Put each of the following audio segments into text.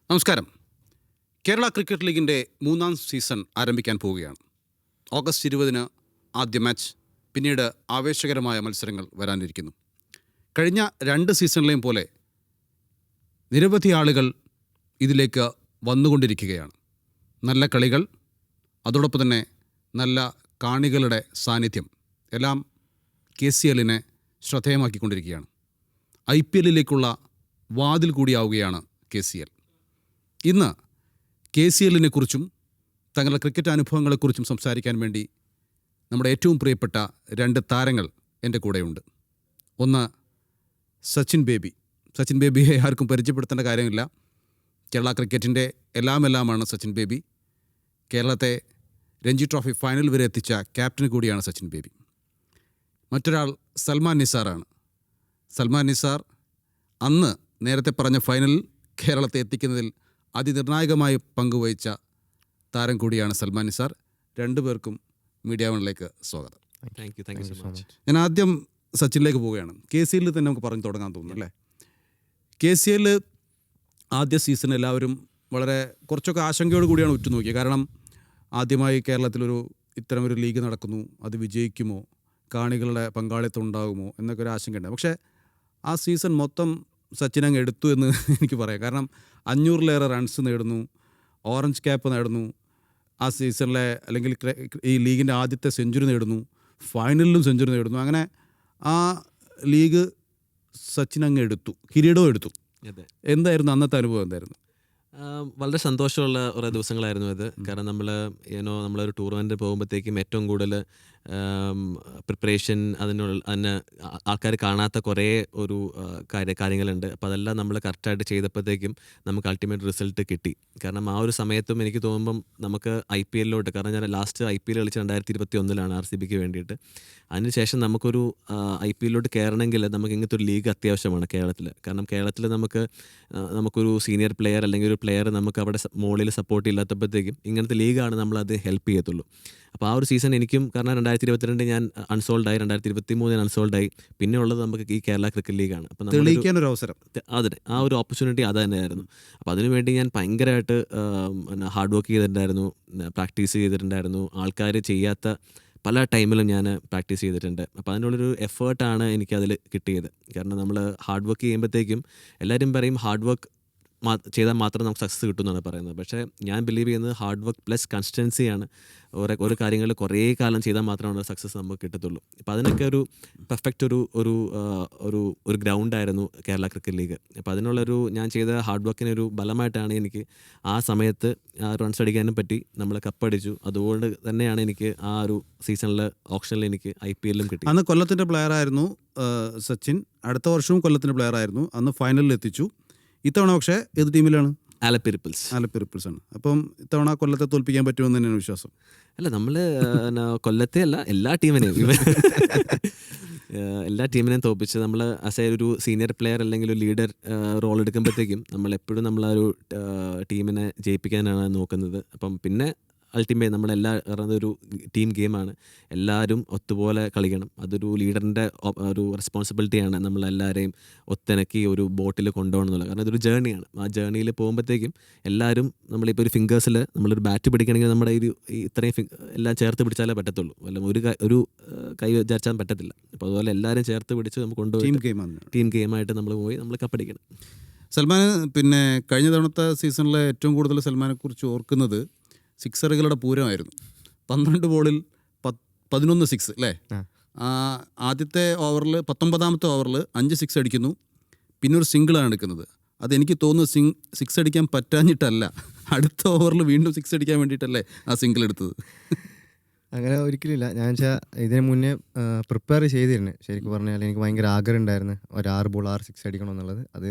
നമസ്കാരം. കേരള ക്രിക്കറ്റ് ലീഗിൻ്റെ 3-ാം സീസൺ ആരംഭിക്കാൻ പോവുകയാണ്. ഓഗസ്റ്റ് 20-ന് ആദ്യ മാച്ച്, പിന്നീട് ആവേശകരമായ മത്സരങ്ങൾ വരാനിരിക്കുന്നു. കഴിഞ്ഞ 2 സീസണിലെയും പോലെ നിരവധി ആളുകൾ ഇതിലേക്ക് വന്നുകൊണ്ടിരിക്കുകയാണ്. നല്ല കളികൾ, അതോടൊപ്പം തന്നെ നല്ല കാണികളുടെ സാന്നിധ്യം എല്ലാം KCLനെ ശ്രദ്ധേയമാക്കിക്കൊണ്ടിരിക്കുകയാണ്. IPLലേക്കുള്ള വാതിൽ കൂടിയാവുകയാണ് KCL. ഇന്ന് KCLനെ കുറിച്ചും തങ്ങളുടെ ക്രിക്കറ്റ് അനുഭവങ്ങളെക്കുറിച്ചും സംസാരിക്കാൻ വേണ്ടി നമ്മുടെ ഏറ്റവും പ്രിയപ്പെട്ട 2 താരങ്ങൾ എൻ്റെ കൂടെയുണ്ട്. ഒന്ന് സച്ചിൻ ബേബി. സച്ചിൻ ബേബിയെ ആർക്കും പരിചയപ്പെടുത്തേണ്ട കാര്യമില്ല. കേരള ക്രിക്കറ്റിൻ്റെ എല്ലാമാണ് സച്ചിൻ ബേബി. കേരളത്തെ രഞ്ജി ട്രോഫി ഫൈനൽ വരെ എത്തിച്ച ക്യാപ്റ്റൻ കൂടിയാണ് സച്ചിൻ ബേബി. മറ്റൊരാൾ സൽമാൻ നിസാറാണ്. സൽമാൻ നിസാർ അന്ന് നേരത്തെ പറഞ്ഞ ഫൈനലിൽ കേരളത്തെ എത്തിക്കുന്നതിൽ അതിനിർണായകമായി പങ്കുവഹിച്ച താരം കൂടിയാണ് സൽമാൻ നിസാർ. 2 പേർക്കും മീഡിയ വണിലേക്ക് സ്വാഗതം. Thank you so much. ഞാൻ ആദ്യം സച്ചിനിലേക്ക് പോവുകയാണ്. KCL തന്നെ നമുക്ക് പറഞ്ഞു തുടങ്ങാൻ തോന്നുന്നു അല്ലേ? KCL ആദ്യ സീസൺ എല്ലാവരും വളരെ കുറച്ചൊക്കെ ആശങ്കയോട് കൂടിയാണ് ഉറ്റുനോക്കിയത്. കാരണം ആദ്യമായി കേരളത്തിലൊരു ഇത്തരമൊരു ലീഗ് നടക്കുന്നു, അത് വിജയിക്കുമോ, കാണികളുടെ പങ്കാളിത്തം ഉണ്ടാകുമോ എന്നൊക്കെ ഒരു ആശങ്കയുണ്ട്. പക്ഷേ ആ സീസൺ മൊത്തം സച്ചിൻ അങ്ങ് എടുത്തു എന്ന് എനിക്ക് പറയാം. കാരണം 500-ലേറെ റൺസ് നേടുന്നു, ഓറഞ്ച് ക്യാപ്പ് നേടുന്നു, ആ സീസണിലെ അല്ലെങ്കിൽ ഈ ലീഗിൻ്റെ ആദ്യത്തെ സെഞ്ചുറി നേടുന്നു, ഫൈനലിലും സെഞ്ചുറി നേടുന്നു. അങ്ങനെ ആ ലീഗ് സച്ചിൻ അങ്ങ് എടുത്തു, കിരീടവും എടുത്തു. എന്തായിരുന്നു അന്നത്തെ അനുഭവം? എന്തായിരുന്നു? വളരെ സന്തോഷമുള്ള കുറേ ദിവസങ്ങളായിരുന്നു അത്. കാരണം നമ്മളൊരു ടൂർണമെൻറ്റ് പോകുമ്പോഴത്തേക്കും ഏറ്റവും കൂടുതൽ പ്രിപ്പറേഷൻ അതിന് ആൾക്കാർ കാണാത്ത കുറേ ഒരു കാര്യങ്ങളുണ്ട്. അപ്പോൾ അതെല്ലാം നമ്മൾ കറക്റ്റായിട്ട് ചെയ്തപ്പോഴത്തേക്കും നമുക്ക് അൾട്ടിമേറ്റ് റിസൾട്ട് കിട്ടി. കാരണം ആ ഒരു സമയത്തും എനിക്ക് തോന്നുമ്പം നമുക്ക് IPLലോട്ട്, കാരണം ഞാൻ ലാസ്റ്റ് IPL കളിച്ച് 2021 RCBക്ക് വേണ്ടിയിട്ട്. അതിനുശേഷം നമുക്കൊരു IPLലോട്ട് കയറണമെങ്കിൽ നമുക്ക് ഇങ്ങനത്തെ ഒരു ലീഗ് അത്യാവശ്യമാണ് കേരളത്തിൽ. കാരണം കേരളത്തിൽ നമുക്കൊരു സീനിയർ പ്ലെയർ അല്ലെങ്കിൽ ഒരു പ്ലെയർ നമുക്ക് അവിടെ മുകളിൽ സപ്പോർട്ട് ഇല്ലാത്തപ്പോഴത്തേക്കും ഇങ്ങനത്തെ ലീഗാണ് നമ്മളത് ഹെൽപ്പ് ചെയ്യത്തുള്ളൂ. അപ്പോൾ ആ ഒരു സീസൺ എനിക്കും, കാരണം 2022 ഞാൻ അൺസോൾഡായി, 2023 അൺസോൾഡായി, പിന്നെ ഉള്ളത് നമുക്ക് ഈ കേരള ക്രിക്കറ്റ് ലീഗാണ്. അപ്പോൾ തെളിയിക്കാനൊരു അവസരം, അതിന് ആ ഒരു ഓപ്പർച്യൂണിറ്റി അത് തന്നെയായിരുന്നു. അപ്പോൾ അതിനുവേണ്ടി ഞാൻ ഭയങ്കരമായിട്ട് ഹാർഡ് വർക്ക് ചെയ്തിട്ടുണ്ടായിരുന്നു, പ്രാക്ടീസ് ചെയ്തിട്ടുണ്ടായിരുന്നു. ആൾക്കാർ ചെയ്യാത്ത പല ടൈമിലും ഞാൻ പ്രാക്ടീസ് ചെയ്തിട്ടുണ്ട്. അപ്പോൾ അതിനുള്ളൊരു എഫേർട്ടാണ് എനിക്കതിൽ കിട്ടിയത്. കാരണം നമ്മൾ ഹാർഡ് വർക്ക് ചെയ്യുമ്പോഴത്തേക്കും എല്ലാവരും പറയും ഹാർഡ് വർക്ക് ചെയ്താൽ മാത്രം നമുക്ക് സക്സസ് കിട്ടുമെന്നാണ് പറയുന്നത്. പക്ഷേ ഞാൻ ബിലീവ് ചെയ്യുന്നത് ഹാർഡ് വർക്ക് പ്ലസ് കൺസിസ്റ്റൻസിയാണ്. ഓരോ കാര്യങ്ങൾ കുറേ കാലം ചെയ്താൽ മാത്രമാണ് സക്സസ് നമുക്ക് കിട്ടത്തുള്ളൂ. അപ്പോൾ അതിനൊക്കെ ഒരു പെർഫെക്റ്റ് ഒരു ഗ്രൗണ്ടായിരുന്നു കേരള ക്രിക്കറ്റ് ലീഗ്. അപ്പോൾ അതിനുള്ളൊരു ഞാൻ ചെയ്ത ഹാർഡ് വർക്കിനൊരു ബലമായിട്ടാണ് എനിക്ക് ആ സമയത്ത് റൺസ് അടിക്കാനും പറ്റി, നമ്മൾ കപ്പടിച്ചു. അതുകൊണ്ട് തന്നെയാണ് എനിക്ക് ആ ഒരു സീസണിൽ ഓപ്ഷനിൽ എനിക്ക് IPLലും കിട്ടി. അന്ന് കൊല്ലത്തിൻ്റെ പ്ലെയറായിരുന്നു സച്ചിൻ. അടുത്ത വർഷവും കൊല്ലത്തിൻ്റെ പ്ലെയറായിരുന്നു. അന്ന് ഫൈനലിൽ എത്തിച്ചു. ഇത്തവണ പക്ഷേ ഏത് ടീമിലാണ്? ആലപ്പി റിപ്പിൾസ് ആണ്. അപ്പം ഇത്തവണ കൊല്ലത്തെ തോൽപ്പിക്കാൻ പറ്റുമെന്ന് തന്നെയാണ് വിശ്വാസം. അല്ല, നമ്മൾ കൊല്ലത്തെ അല്ല, എല്ലാ ടീമിനെയും തോൽപ്പിച്ച് നമ്മൾ ഒരു സീനിയർ പ്ലെയർ അല്ലെങ്കിൽ ഒരു ലീഡർ റോൾ എടുക്കുമ്പോഴത്തേക്കും നമ്മളെപ്പോഴും നമ്മൾ ആ ഒരു ടീമിനെ ജയിപ്പിക്കാനാണ് നോക്കുന്നത്. അപ്പം പിന്നെ അൾട്ടിമേറ്റ് നമ്മളെല്ലാ ഒരു ടീം ഗെയിമാണ്, എല്ലാവരും ഒത്തുപോലെ കളിക്കണം. അതൊരു ലീഡറിൻ്റെ ഒരു റെസ്പോൺസിബിലിറ്റിയാണ് നമ്മളെല്ലാവരെയും ഒത്തിണക്കി ഒരു ബോട്ടിൽ കൊണ്ടുപോകണം എന്നുള്ളത്. കാരണം ഇതൊരു ജേർണിയാണ്. ആ ജേർണിയിൽ പോകുമ്പോഴത്തേക്കും എല്ലാവരും, നമ്മളിപ്പോൾ ഒരു ഫിംഗേഴ്സിൽ നമ്മളൊരു ബാറ്റ് പിടിക്കണമെങ്കിൽ നമ്മുടെ ഇത്രയും എല്ലാം ചേർത്ത് പിടിച്ചാലേ പറ്റത്തുള്ളൂ. വല്ല ഒരു കൈ വിചാരിച്ചാൽ പറ്റത്തില്ല. അപ്പോൾ അതുപോലെ എല്ലാവരും ചേർത്ത് പിടിച്ച് നമുക്ക് കൊണ്ടുപോയി ടീം ഗെയിമായിട്ട് നമ്മൾ പോയി നമ്മൾ കപ്പടിക്കണം. സൽമാൻ, പിന്നെ കഴിഞ്ഞ തവണത്തെ സീസണിലെ ഏറ്റവും കൂടുതൽ സൽമാനെ കുറിച്ച് ഓർക്കുന്നത് സിക്സറുകളുടെ പൂരമായിരുന്നു. 12 ബോളിൽ 11 സിക്സ് അല്ലേ? ആദ്യത്തെ ഓവറിൽ 19ാമത്തെ ഓവറിൽ 5 സിക്സ് അടിക്കുന്നു, പിന്നെ ഒരു സിംഗിളാണ് എടുക്കുന്നത്. അതെനിക്ക് തോന്നുന്നു സിക്സ് അടിക്കാൻ പറ്റാഞ്ഞിട്ടല്ല, അടുത്ത ഓവറിൽ വീണ്ടും സിക്സ് അടിക്കാൻ വേണ്ടിയിട്ടല്ലേ ആ സിംഗിൾ എടുത്തത്. അങ്ങനെ ഒരിക്കലില്ല. ഞാൻ വെച്ചാൽ ഇതിന് മുന്നേ പ്രിപ്പയർ ചെയ്തിരുന്നു. ശരിക്കും പറഞ്ഞാൽ എനിക്ക് ഭയങ്കര ആഗ്രഹം ഉണ്ടായിരുന്നു ഒരു 6 ബോൾ 6 സിക്സ് അടിക്കണം എന്നുള്ളത്. അത്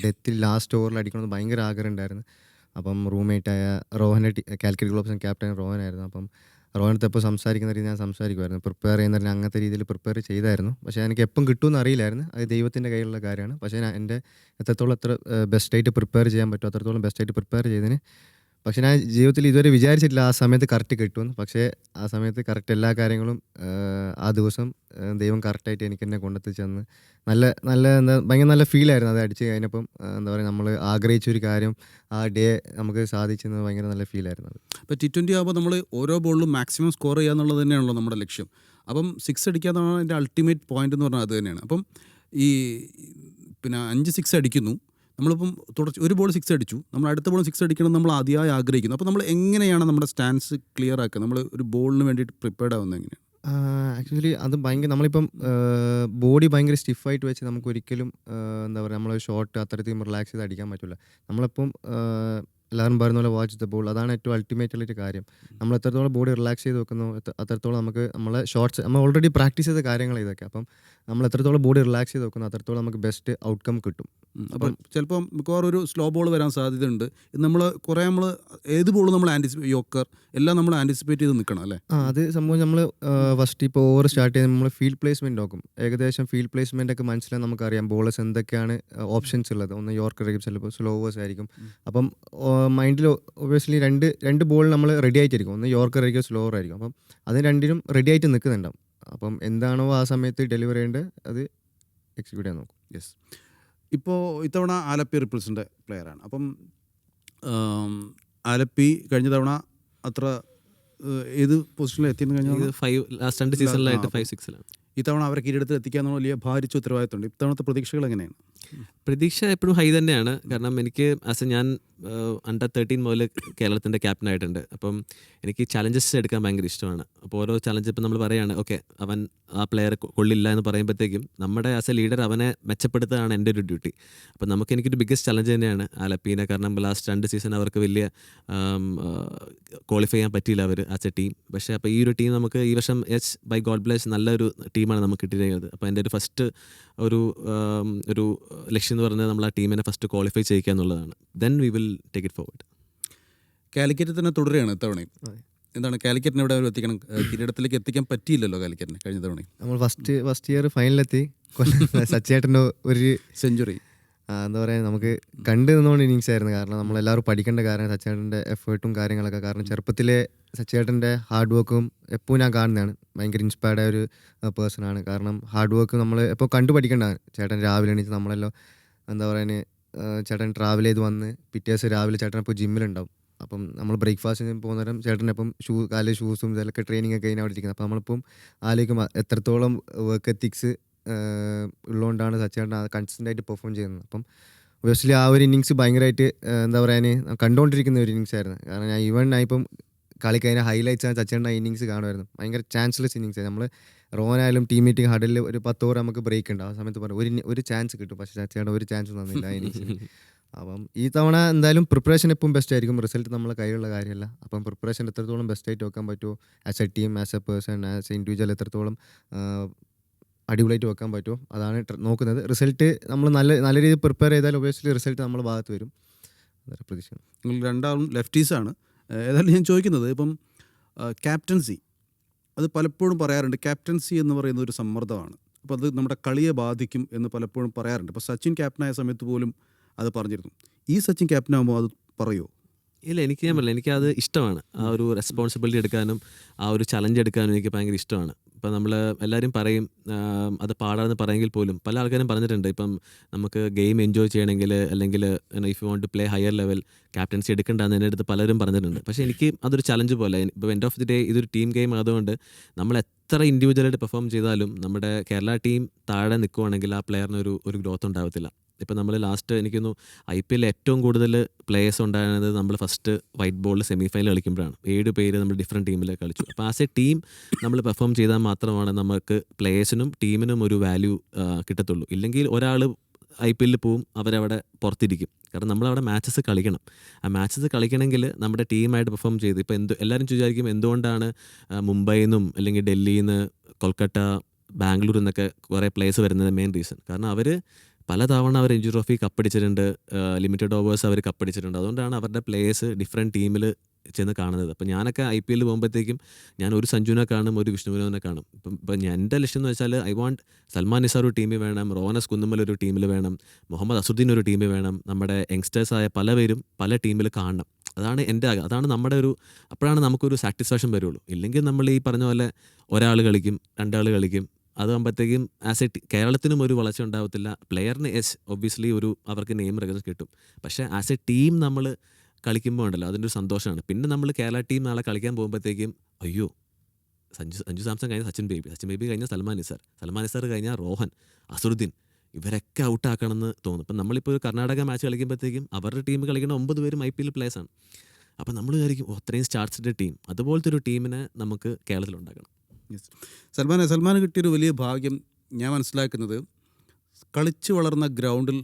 ഡെത്തിൽ ലാസ്റ്റ് ഓവറിൽ അടിക്കണമെന്ന് ഭയങ്കര ആഗ്രഹം ഉണ്ടായിരുന്നു. അപ്പം റൂംമേറ്റായ റോഹൻ്റെ കാലിക്കറ്റ് ഗ്ലോബ്സിൻ്റെ ക്യാപ്റ്റൻ റോഹനായിരുന്നു. അപ്പം റോഹനത്തെ എപ്പോൾ സംസാരിക്കുന്ന രീതി ഞാൻ സംസാരിക്കുമായിരുന്നു. പ്രിപ്പയർ ചെയ്യുന്നതിന് അങ്ങനത്തെ രീതിയിൽ പ്രിപ്പയർ ചെയ്തായിരുന്നു. പക്ഷേ എനിക്ക് എപ്പം കിട്ടുമെന്ന് അറിയില്ലായിരുന്നു. അത് ദൈവത്തിൻ്റെ കയ്യിലുള്ള കാര്യമാണ്. പക്ഷേ എൻ്റെ എത്രത്തോളം ബെസ്റ്റായിട്ട് പ്രിപ്പയർ ചെയ്യാൻ പറ്റുമോ അത്രത്തോളം ബെസ്റ്റായിട്ട് പ്രിപ്പയർ ചെയ്തതിന് പക്ഷെ ഞാൻ ജീവിതത്തിൽ ഇതുവരെ വിചാരിച്ചിട്ടില്ല ആ സമയത്ത് കറക്റ്റ് കിട്ടുമെന്ന്. പക്ഷേ ആ സമയത്ത് കറക്റ്റ് എല്ലാ കാര്യങ്ങളും ആ ദിവസം ദൈവം കറക്റ്റായിട്ട് എനിക്ക് തന്നെ കൊണ്ടെത്തിച്ച് തന്ന് നല്ല നല്ല എന്താ ഭയങ്കര നല്ല ഫീലായിരുന്നു അത് അടിച്ച് കഴിഞ്ഞപ്പം. എന്താ പറയുക, നമ്മൾ ആഗ്രഹിച്ചൊരു കാര്യം ആ ഡേ നമുക്ക് സാധിച്ചെന്ന് ഭയങ്കര നല്ല ഫീലായിരുന്നു അത്. ഇപ്പോൾ T20 ആകുമ്പോൾ നമ്മൾ ഓരോ ബോളിലും മാക്സിമം സ്കോർ ചെയ്യുക എന്നുള്ളത് തന്നെയാണല്ലോ നമ്മുടെ ലക്ഷ്യം. അപ്പം 6 അടിക്കുക എന്നാണ് അതിൻ്റെ അൾട്ടിമേറ്റ് പോയിന്റ് എന്ന് പറഞ്ഞാൽ അത് തന്നെയാണ്. അപ്പം ഈ പിന്നെ 5 6 അടിക്കുന്നു, നമ്മളിപ്പം ഒരു ബോൾ 6 അടിച്ചു, നമ്മൾ അടുത്ത ബോൾ 6 അടിക്കണം നമ്മൾ അതിയായി ആഗ്രഹിക്കുന്നു. അപ്പോൾ നമ്മൾ എങ്ങനെയാണ് നമ്മുടെ സ്റ്റാൻസ് ക്ലിയർ ആക്കുക, നമ്മൾ ഒരു ബോളിന് വേണ്ടിയിട്ട് പ്രിപ്പയർഡ് ആവുന്നത് എങ്ങനെയാണ്? ആക്ച്വലി അത് ഭയങ്കര നമ്മളിപ്പം ബോഡി ഭയങ്കര സ്റ്റിഫായിട്ട് വെച്ച് നമുക്ക് ഒരിക്കലും എന്താ പറയുക, നമ്മളെ ഷോട്ട് അത്രയ്ക്കും റിലാക്സ് ചെയ്ത് അടിക്കാൻ പറ്റില്ല. നമ്മളിപ്പം എല്ലാവരും പറയുന്ന പോലെ വാച്ച് ദ ബോൾ, അതാണ് ഏറ്റവും അൾട്ടിമേറ്റ് ഉള്ളൊരു കാര്യം. നമ്മൾ എത്രത്തോളം ബോഡി റിലാക്സ് ചെയ്ത് വെക്കുന്നു അത്രത്തോളം നമുക്ക് നമ്മളെ ഷോട്ട്സ് നമ്മൾ ഓൾറെഡി പ്രാക്ടീസ് ചെയ്ത കാര്യങ്ങൾ ഇതൊക്കെ. അപ്പം നമ്മൾ എത്രത്തോളം ബോഡി റിലാക്സ് ചെയ്ത് വെക്കുന്നു അത്രത്തോളം നമുക്ക് ബെസ്റ്റ് ഔട്ട്കം കിട്ടും. അപ്പം ചിലപ്പം മിക്കവാറും ഒരു സ്ലോ ബോൾ വരാൻ സാധ്യതയുണ്ട്. നമ്മൾ കുറേ ഏത് ബോളും നമ്മൾ യോക്കർ എല്ലാം നമ്മൾ ആൻറ്റിസിപ്പേറ്റ് ചെയ്ത് നിൽക്കണം അല്ലേ? അത് സംഭവം നമ്മൾ ഫസ്റ്റ് ഇപ്പോൾ ഓവർ സ്റ്റാർട്ട് ചെയ്ത് നമ്മൾ ഫീൽഡ് പ്ലേസ്മെൻറ്റ് നോക്കും. ഏകദേശം ഫീൽഡ് പ്ലേസ്മെൻ്റ് ഒക്കെ മനസ്സിലായി നമുക്കറിയാം ബോളേഴ്സ് എന്തൊക്കെയാണ് ഓപ്ഷൻസ് ഉള്ളത്. ഒന്ന് യോർക്കർ ആയിരിക്കും, ചിലപ്പോൾ സ്ലോവേഴ്സ് ആയിരിക്കും. അപ്പം മൈൻഡിൽ ഒബ്വിയസ്ലി രണ്ട് ബോൾ നമ്മൾ റെഡി ആയിട്ടിരിക്കും. ഒന്ന് യോർക്കർ ആയിരിക്കും, സ്ലോവർ ആയിരിക്കും. അപ്പം അത് രണ്ടിനും റെഡി ആയിട്ട് നിൽക്കുന്നുണ്ടാവും. അപ്പം എന്താണോ ആ സമയത്ത് ഡെലിവറി ചെയ്യേണ്ടത് അത് എക്സിക്യൂട്ട് ചെയ്യാൻ നോക്കും. യെസ്. ഇപ്പോൾ ഇത്തവണ ആലപ്പി റിപ്പിൾസിൻ്റെ പ്ലെയറാണ്. അപ്പം ആലപ്പി കഴിഞ്ഞ തവണ അത്ര ഏത് പൊസിഷനിൽ എത്തിയെന്ന് കഴിഞ്ഞാൽ ഇത് 5 ലാസ്റ്റ് 2 സീസണിലായിട്ട് 5-6 ഇത്തവണ അവരെ കിരീടത്തിൽ എത്തിക്കാന്നുള്ള വലിയ ഭാരിച്ച ഉത്തരവാദിത്തമുണ്ട്. ഇത്തവണത്തെ പ്രതീക്ഷകൾ എങ്ങനെയാണ്? പ്രതീക്ഷ എപ്പോഴും ഹൈ തന്നെയാണ്. കാരണം എനിക്ക് ഞാൻ അണ്ടർ 13 മുതൽ കേരളത്തിൻ്റെ ക്യാപ്റ്റനായിട്ടുണ്ട്. അപ്പം എനിക്ക് ചലഞ്ചസ് എടുക്കാൻ ഭയങ്കര ഇഷ്ടമാണ്. അപ്പോൾ ഓരോ ചലഞ്ച് ഇപ്പം നമ്മൾ പറയുകയാണ്, ഓക്കെ അവൻ ആ പ്ലെയർ കൊള്ളില്ല എന്ന് പറയുമ്പോഴത്തേക്കും നമ്മുടെ ആസ് എ ലീഡർ അവനെ മെച്ചപ്പെടുത്തുകയാണ് എൻ്റെ ഒരു ഡ്യൂട്ടി. അപ്പം എനിക്കൊരു ബിഗ്ഗസ്റ്റ് ചലഞ്ച് തന്നെയാണ് ആലപ്പീനെ. കാരണം ലാസ്റ്റ് 2 സീസൺ അവർക്ക് വലിയ ക്വാളിഫൈ ചെയ്യാൻ പറ്റിയില്ല അവർ ആസ് എ ടീം. പക്ഷേ അപ്പോൾ ഈ ഒരു ടീം നമുക്ക് ഈ വർഷം ബൈ ഗോഡ് ബ്ലെസ് നല്ലൊരു ടീമാണ് നമുക്ക് കിട്ടിയിരിക്കുന്നത്. അപ്പോൾ എൻ്റെ ഒരു ഫസ്റ്റ് ഒരു ലക്ഷ്യം എന്ന് പറഞ്ഞാൽ നമ്മൾ ആ ടീമിനെ ഫസ്റ്റ് ക്വാളിഫൈ ചെയ്യിക്കുക എന്നുള്ളതാണ്. Then we will take it forward. Calicut തന്നെ തുടരുകയാണ് ഇത്തവണയും. എന്താണ് കാലിക്കറ്റിനെ ഇവിടെ എത്തിക്കണം, കിരീടത്തിലേക്ക് എത്തിക്കാൻ പറ്റിയില്ലല്ലോ കാലിക്കറ്റിന് കഴിഞ്ഞ തവണയും. നമ്മൾ ഫസ്റ്റ് ഇയർ ഫൈനലിലെത്തി. സച്ചേട്ടൻ്റെ ഒരു സെഞ്ചുറി എന്താ പറയുക, നമുക്ക് കണ്ടു നിന്നുകൊണ്ട് ഇന്നിങ്സ് ആയിരുന്നു. കാരണം നമ്മളെല്ലാവരും പഠിക്കേണ്ട കാര്യം സച്ചേട്ടൻ്റെ എഫേർട്ടും കാര്യങ്ങളൊക്കെ. കാരണം ചെറുപ്പത്തിലെ സച്ചേട്ടൻ്റെ ഹാർഡ് വർക്കും എപ്പോഴും ഞാൻ കാണുന്നതാണ്. ഭയങ്കര ഇൻസ്പയർഡ് ആയ ഒരു പേഴ്സണാണ്. കാരണം ഹാർഡ് വർക്ക് നമ്മൾ എപ്പോൾ കണ്ടു പഠിക്കേണ്ടതാണ്. ചേട്ടൻ രാവിലെ എണീച്ച് നമ്മളെല്ലാം എന്താ പറയുക, ചേട്ടൻ ട്രാവൽ ചെയ്ത് വന്ന് പിറ്റേ ദിവസം രാവിലെ ചേട്ടൻ ഇപ്പോൾ ജിമ്മിലുണ്ടാവും. അപ്പം നമ്മൾ ബ്രേക്ക്ഫാസ്റ്റിന് പോകുന്ന നേരം ചേട്ടനപ്പം കാലിൽ ഷൂസും ഇതൊക്കെ ട്രെയിനിങ് ഒക്കെ കഴിഞ്ഞ് അവിടെ ഇരിക്കുന്നത്. അപ്പം നമ്മളിപ്പം ആലോചിക്കും എത്രത്തോളം വർക്ക് എത്തിക്സ് ഉള്ളതുകൊണ്ടാണ് സച്ചേട്ടൻ കൺസിസ്റ്റൻ്റ് ആയിട്ട് പെർഫോം ചെയ്യുന്നത്. അപ്പം ഒബ്വിയസ്ലി ആ ഒരു ഇന്നിങ്സ് ഭയങ്കരമായിട്ട് എന്താ പറയുക കണ്ടുകൊണ്ടിരിക്കുന്ന ഒരു ഇന്നിങ്സ് ആയിരുന്നു. കാരണം ഞാൻ ഇപ്പം കളി കഴിഞ്ഞ ഹൈലൈറ്റ്സ് ആണ് സച്ചേട്ടൻ്റെ ഇന്നിങ്സ് കാണുമായിരുന്നു. ഭയങ്കര ചാൻസ്ലെസ് ഇന്നിങ്സ് ആയിരുന്നു. നമ്മൾ റോനായാലും ടീം മീറ്റിംഗ് ഹഡിൽ ഒരു 10 ഓവർ നമുക്ക് ബ്രേക്ക് ഉണ്ട്. ആ സമയത്ത് പറഞ്ഞു ഒരു ചാൻസ് കിട്ടും, പക്ഷേ സച്ചേട്ടൻ ഒരു ചാൻസ് തന്നില്ല ആ ഇന്നിങ്സിൽ. അപ്പം ഈ തവണ എന്തായാലും പ്രിപ്പറേഷൻ എപ്പോഴും ബെസ്റ്റ് ആയിരിക്കും. റിസൾട്ട് നമ്മളെ കയ്യിലുള്ള കാര്യമല്ല. അപ്പം പ്രിപ്പറേഷൻ എത്രത്തോളം ബെസ്റ്റായിട്ട് വെക്കാൻ പറ്റുമോ as A team, as A person, as A individual എത്രത്തോളം അടിപൊളിയായിട്ട് വെക്കാൻ പറ്റുമോ അതാണ് നോക്കുന്നത്. റിസൾട്ട് നമ്മൾ നല്ല രീതിയിൽ പ്രിപ്പയർ ചെയ്താൽ ഒബ്വിയസ്ലി റിസൾട്ട് നമ്മുടെ ഭാഗത്ത് വരും. അതൊരു പ്രതീക്ഷ. നിങ്ങൾ രണ്ടാളും ലെഫ്റ്റീസാണ്. ഏതായാലും ഞാൻ ചോദിക്കുന്നത് ഇപ്പം ക്യാപ്റ്റൻസി അത് പലപ്പോഴും പറയാറുണ്ട്. ക്യാപ്റ്റൻസി എന്ന് പറയുന്നത് ഒരു സമ്മർദ്ദമാണ്. അപ്പോൾ അത് നമ്മുടെ കളിയെ ബാധിക്കും എന്ന് പലപ്പോഴും പറയാറുണ്ട്. ഇപ്പോൾ സച്ചിൻ ക്യാപ്റ്റനായ സമയത്ത് പോലും അത് പറഞ്ഞിരുന്നു. ഈ സച്ചിൻ ക്യാപ്റ്റനാകുമ്പോൾ അത് പറയുമോ? ഇല്ല, ഞാൻ പറഞ്ഞില്ല, എനിക്കത് ഇഷ്ടമാണ്. ആ ഒരു റെസ്പോൺസിബിലിറ്റി എടുക്കാനും ആ ഒരു ചലഞ്ച് എടുക്കാനും എനിക്ക് ഭയങ്കര ഇഷ്ടമാണ്. ഇപ്പം നമ്മൾ എല്ലാവരും പറയും അത് പാടാന്ന് പറയുമെങ്കിൽ പോലും പല ആൾക്കാരും പറഞ്ഞിട്ടുണ്ട്, ഇപ്പം നമുക്ക് ഗെയിം എൻജോയ് ചെയ്യണമെങ്കിൽ അല്ലെങ്കിൽ if you want to play higher level captaincy എടുക്കേണ്ടതെന്ന് എൻ്റെ അടുത്ത് പലരും പറഞ്ഞിട്ടുണ്ട്. പക്ഷേ എനിക്ക് അതൊരു ചലഞ്ച് പോലെ. ഇപ്പോൾ എൻഡ് ഓഫ് ദി ഡേ ഇതൊരു ടീം ഗെയിം ആയതുകൊണ്ട് നമ്മൾ എത്ര ഇൻഡിവിജ്വലായിട്ട് പെർഫോം ചെയ്താലും നമ്മുടെ കേരള ടീം താഴെ നിൽക്കുവാണെങ്കിൽ ആ പ്ലെയറിന് ഒരു ഗ്രോത്ത് ഉണ്ടാകത്തില്ല. ഇപ്പം നമ്മൾ ലാസ്റ്റ് എനിക്കൊന്നു IPL ഏറ്റവും കൂടുതൽ പ്ലേയേഴ്സ് ഉണ്ടായിരുന്നത് നമ്മൾ ഫസ്റ്റ് വൈറ്റ് ബോളിൽ സെമിഫൈനൽ കളിക്കുമ്പോഴാണ്. 7 പേര് നമ്മൾ ഡിഫറെൻറ്റ് ടീമിൽ കളിച്ചു. അപ്പോൾ ആസ് എ ടീം നമ്മൾ പെർഫോം ചെയ്താൽ മാത്രമാണ് നമുക്ക് പ്ലേയേഴ്സിനും ടീമിനും ഒരു വാല്യൂ കിട്ടത്തുള്ളൂ. ഇല്ലെങ്കിൽ ഒരാൾ IPL പോവും, അവരവിടെ പുറത്തിരിക്കും. കാരണം നമ്മളവിടെ മാച്ചസ് കളിക്കണം. ആ മാച്ചസ് കളിക്കണമെങ്കിൽ നമ്മുടെ ടീമായിട്ട് പെർഫോം ചെയ്ത് ഇപ്പോൾ എല്ലാവരും വിചാരിക്കും എന്തുകൊണ്ടാണ് മുംബൈയിൽ നിന്നും അല്ലെങ്കിൽ ഡൽഹിയിൽ നിന്ന് കൊൽക്കത്ത ബാംഗ്ലൂർ എന്നൊക്കെ കുറേ പ്ലേയേഴ്സ് വരുന്നത്. മെയിൻ റീസൺ കാരണം അവർ പലതവണ അവർ രഞ്ജി ട്രോഫി കപ്പടിച്ചിട്ടുണ്ട്, ലിമിറ്റഡ് ഓവേഴ്സ് അവർ കപ്പടിച്ചിട്ടുണ്ട്. അതുകൊണ്ടാണ് അവരുടെ പ്ലേയേഴ്സ് ഡിഫറെൻറ്റ് ടീമിൽ ചെന്ന് കാണുന്നത്. അപ്പോൾ ഞാനൊക്കെ IPL പോകുമ്പോഴത്തേക്കും ഞാൻ ഒരു സഞ്ജുവിനെ കാണും, ഒരു വിഷ്ണുവിനെ കാണും. ഇപ്പം എൻ്റെ ലക്ഷ്യം എന്ന് വെച്ചാൽ ഐ വാണ്ട് സൽമാൻ നിസാർ ഒരു ടീമിൽ വേണം, റോനസ് കുന്നുമ്മൽ ഒരു ടീമിൽ വേണം, മുഹമ്മദ് അസുദ്ദീൻ ഒരു ടീമിൽ വേണം. നമ്മുടെ യങ്സ്റ്റേഴ്സായ പലവരും പല ടീമിൽ കാണണം. അതാണ് അതാണ് നമ്മുടെ ഒരു, അപ്പോഴാണ് നമുക്കൊരു സാറ്റിസ്ഫാക്ഷൻ വരുള്ളൂ. ഇല്ലെങ്കിൽ നമ്മൾ ഈ പറഞ്ഞ പോലെ ഒരാൾ കളിക്കും, രണ്ടാൾ കളിക്കും, അതാകുമ്പോഴത്തേക്കും ആസ് എ കേരളത്തിനും ഒരു വളർച്ച ഉണ്ടാവത്തില്ല. പ്ലെയറിന് ഒബ്വിയസ്ലി അവർക്ക് നെയിം റെക്കഗ്നൈസ് കിട്ടും. പക്ഷേ ആസ് എ ടീം നമ്മൾ കളിക്കുമ്പോൾ ഉണ്ടല്ലോ അതിൻ്റെ ഒരു സന്തോഷമാണ്. പിന്നെ നമ്മൾ കേരള ടീം നാളെ കളിക്കാൻ പോകുമ്പോഴത്തേക്കും അയ്യോ സഞ്ജു സാംസൺ കഴിഞ്ഞ സച്ചിൻ ബേബി കഴിഞ്ഞ സൽമാൻ നിസാർ കഴിഞ്ഞാൽ റോഹൻ, അസറുദ്ദീൻ, ഇവരൊക്കെ ഔട്ടാക്കണമെന്ന് തോന്നും. അപ്പം നമ്മളിപ്പോൾ ഒരു കർണാടക മാച്ച് കളിക്കുമ്പോഴത്തേക്കും അവരുടെ ടീം കളിക്കുന്ന 9 പേരും IPL പ്ലേയേഴ്സാണ്. അപ്പം നമ്മൾ വിചാരിക്കും അത്രയും സ്റ്റാർസിൻ്റെ ടീം, അതുപോലത്തെ ഒരു ടീമിനെ നമുക്ക് കേരളത്തിലുണ്ടാക്കണം. സൽമാന് കിട്ടിയൊരു വലിയ ഭാഗ്യം ഞാൻ മനസ്സിലാക്കുന്നത് കളിച്ച് വളർന്ന ഗ്രൗണ്ടിൽ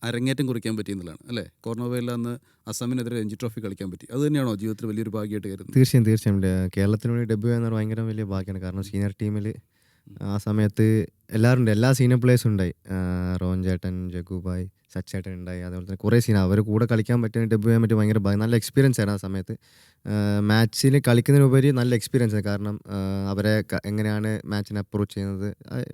അരങ്ങേറ്റം കുറിക്കാൻ പറ്റിയെന്നുള്ളതാണ് അല്ലേ? കോർണോവയിൽ അന്ന് അസമിനെതിരെ രഞ്ജി ട്രോഫി കളിക്കാൻ പറ്റി. അത് തന്നെയാണോ ജീവിതത്തിൽ വലിയൊരു ഭാഗ്യമായിട്ട് കരുതുന്നത്? തീർച്ചയായും കേരളത്തിന് വേണ്ടി ഡെബ്യൂ ചെയ്യുന്ന ഭയങ്കര വലിയ ഭാഗ്യമാണ്. കാരണം സീനിയർ ടീമിൽ ആ സമയത്ത് എല്ലാവരും ഉണ്ട്, എല്ലാ സീനിയർ പ്ലേയേഴ്സും ഉണ്ടായി. റോഹൻ ചേട്ടൻ, ജഗുബായ്, സച്ചേട്ടൻ ഉണ്ടായി. അതുപോലെ തന്നെ കുറേ സീനിയർ അവർ കൂടെ കളിക്കാൻ പറ്റിയ ഡെബ്യൂ ചെയ്യാൻ പറ്റിയ ഭയങ്കര നല്ല എക്സ്പീരിയൻസ് ആയിരുന്നു ആ സമയത്ത്. മാച്ചിൽ കളിക്കുന്നതിനുപരി നല്ല എക്സ്പീരിയൻസ്, കാരണം അവരെ എങ്ങനെയാണ് മാച്ചിനെ അപ്രോച്ച് ചെയ്യുന്നത്.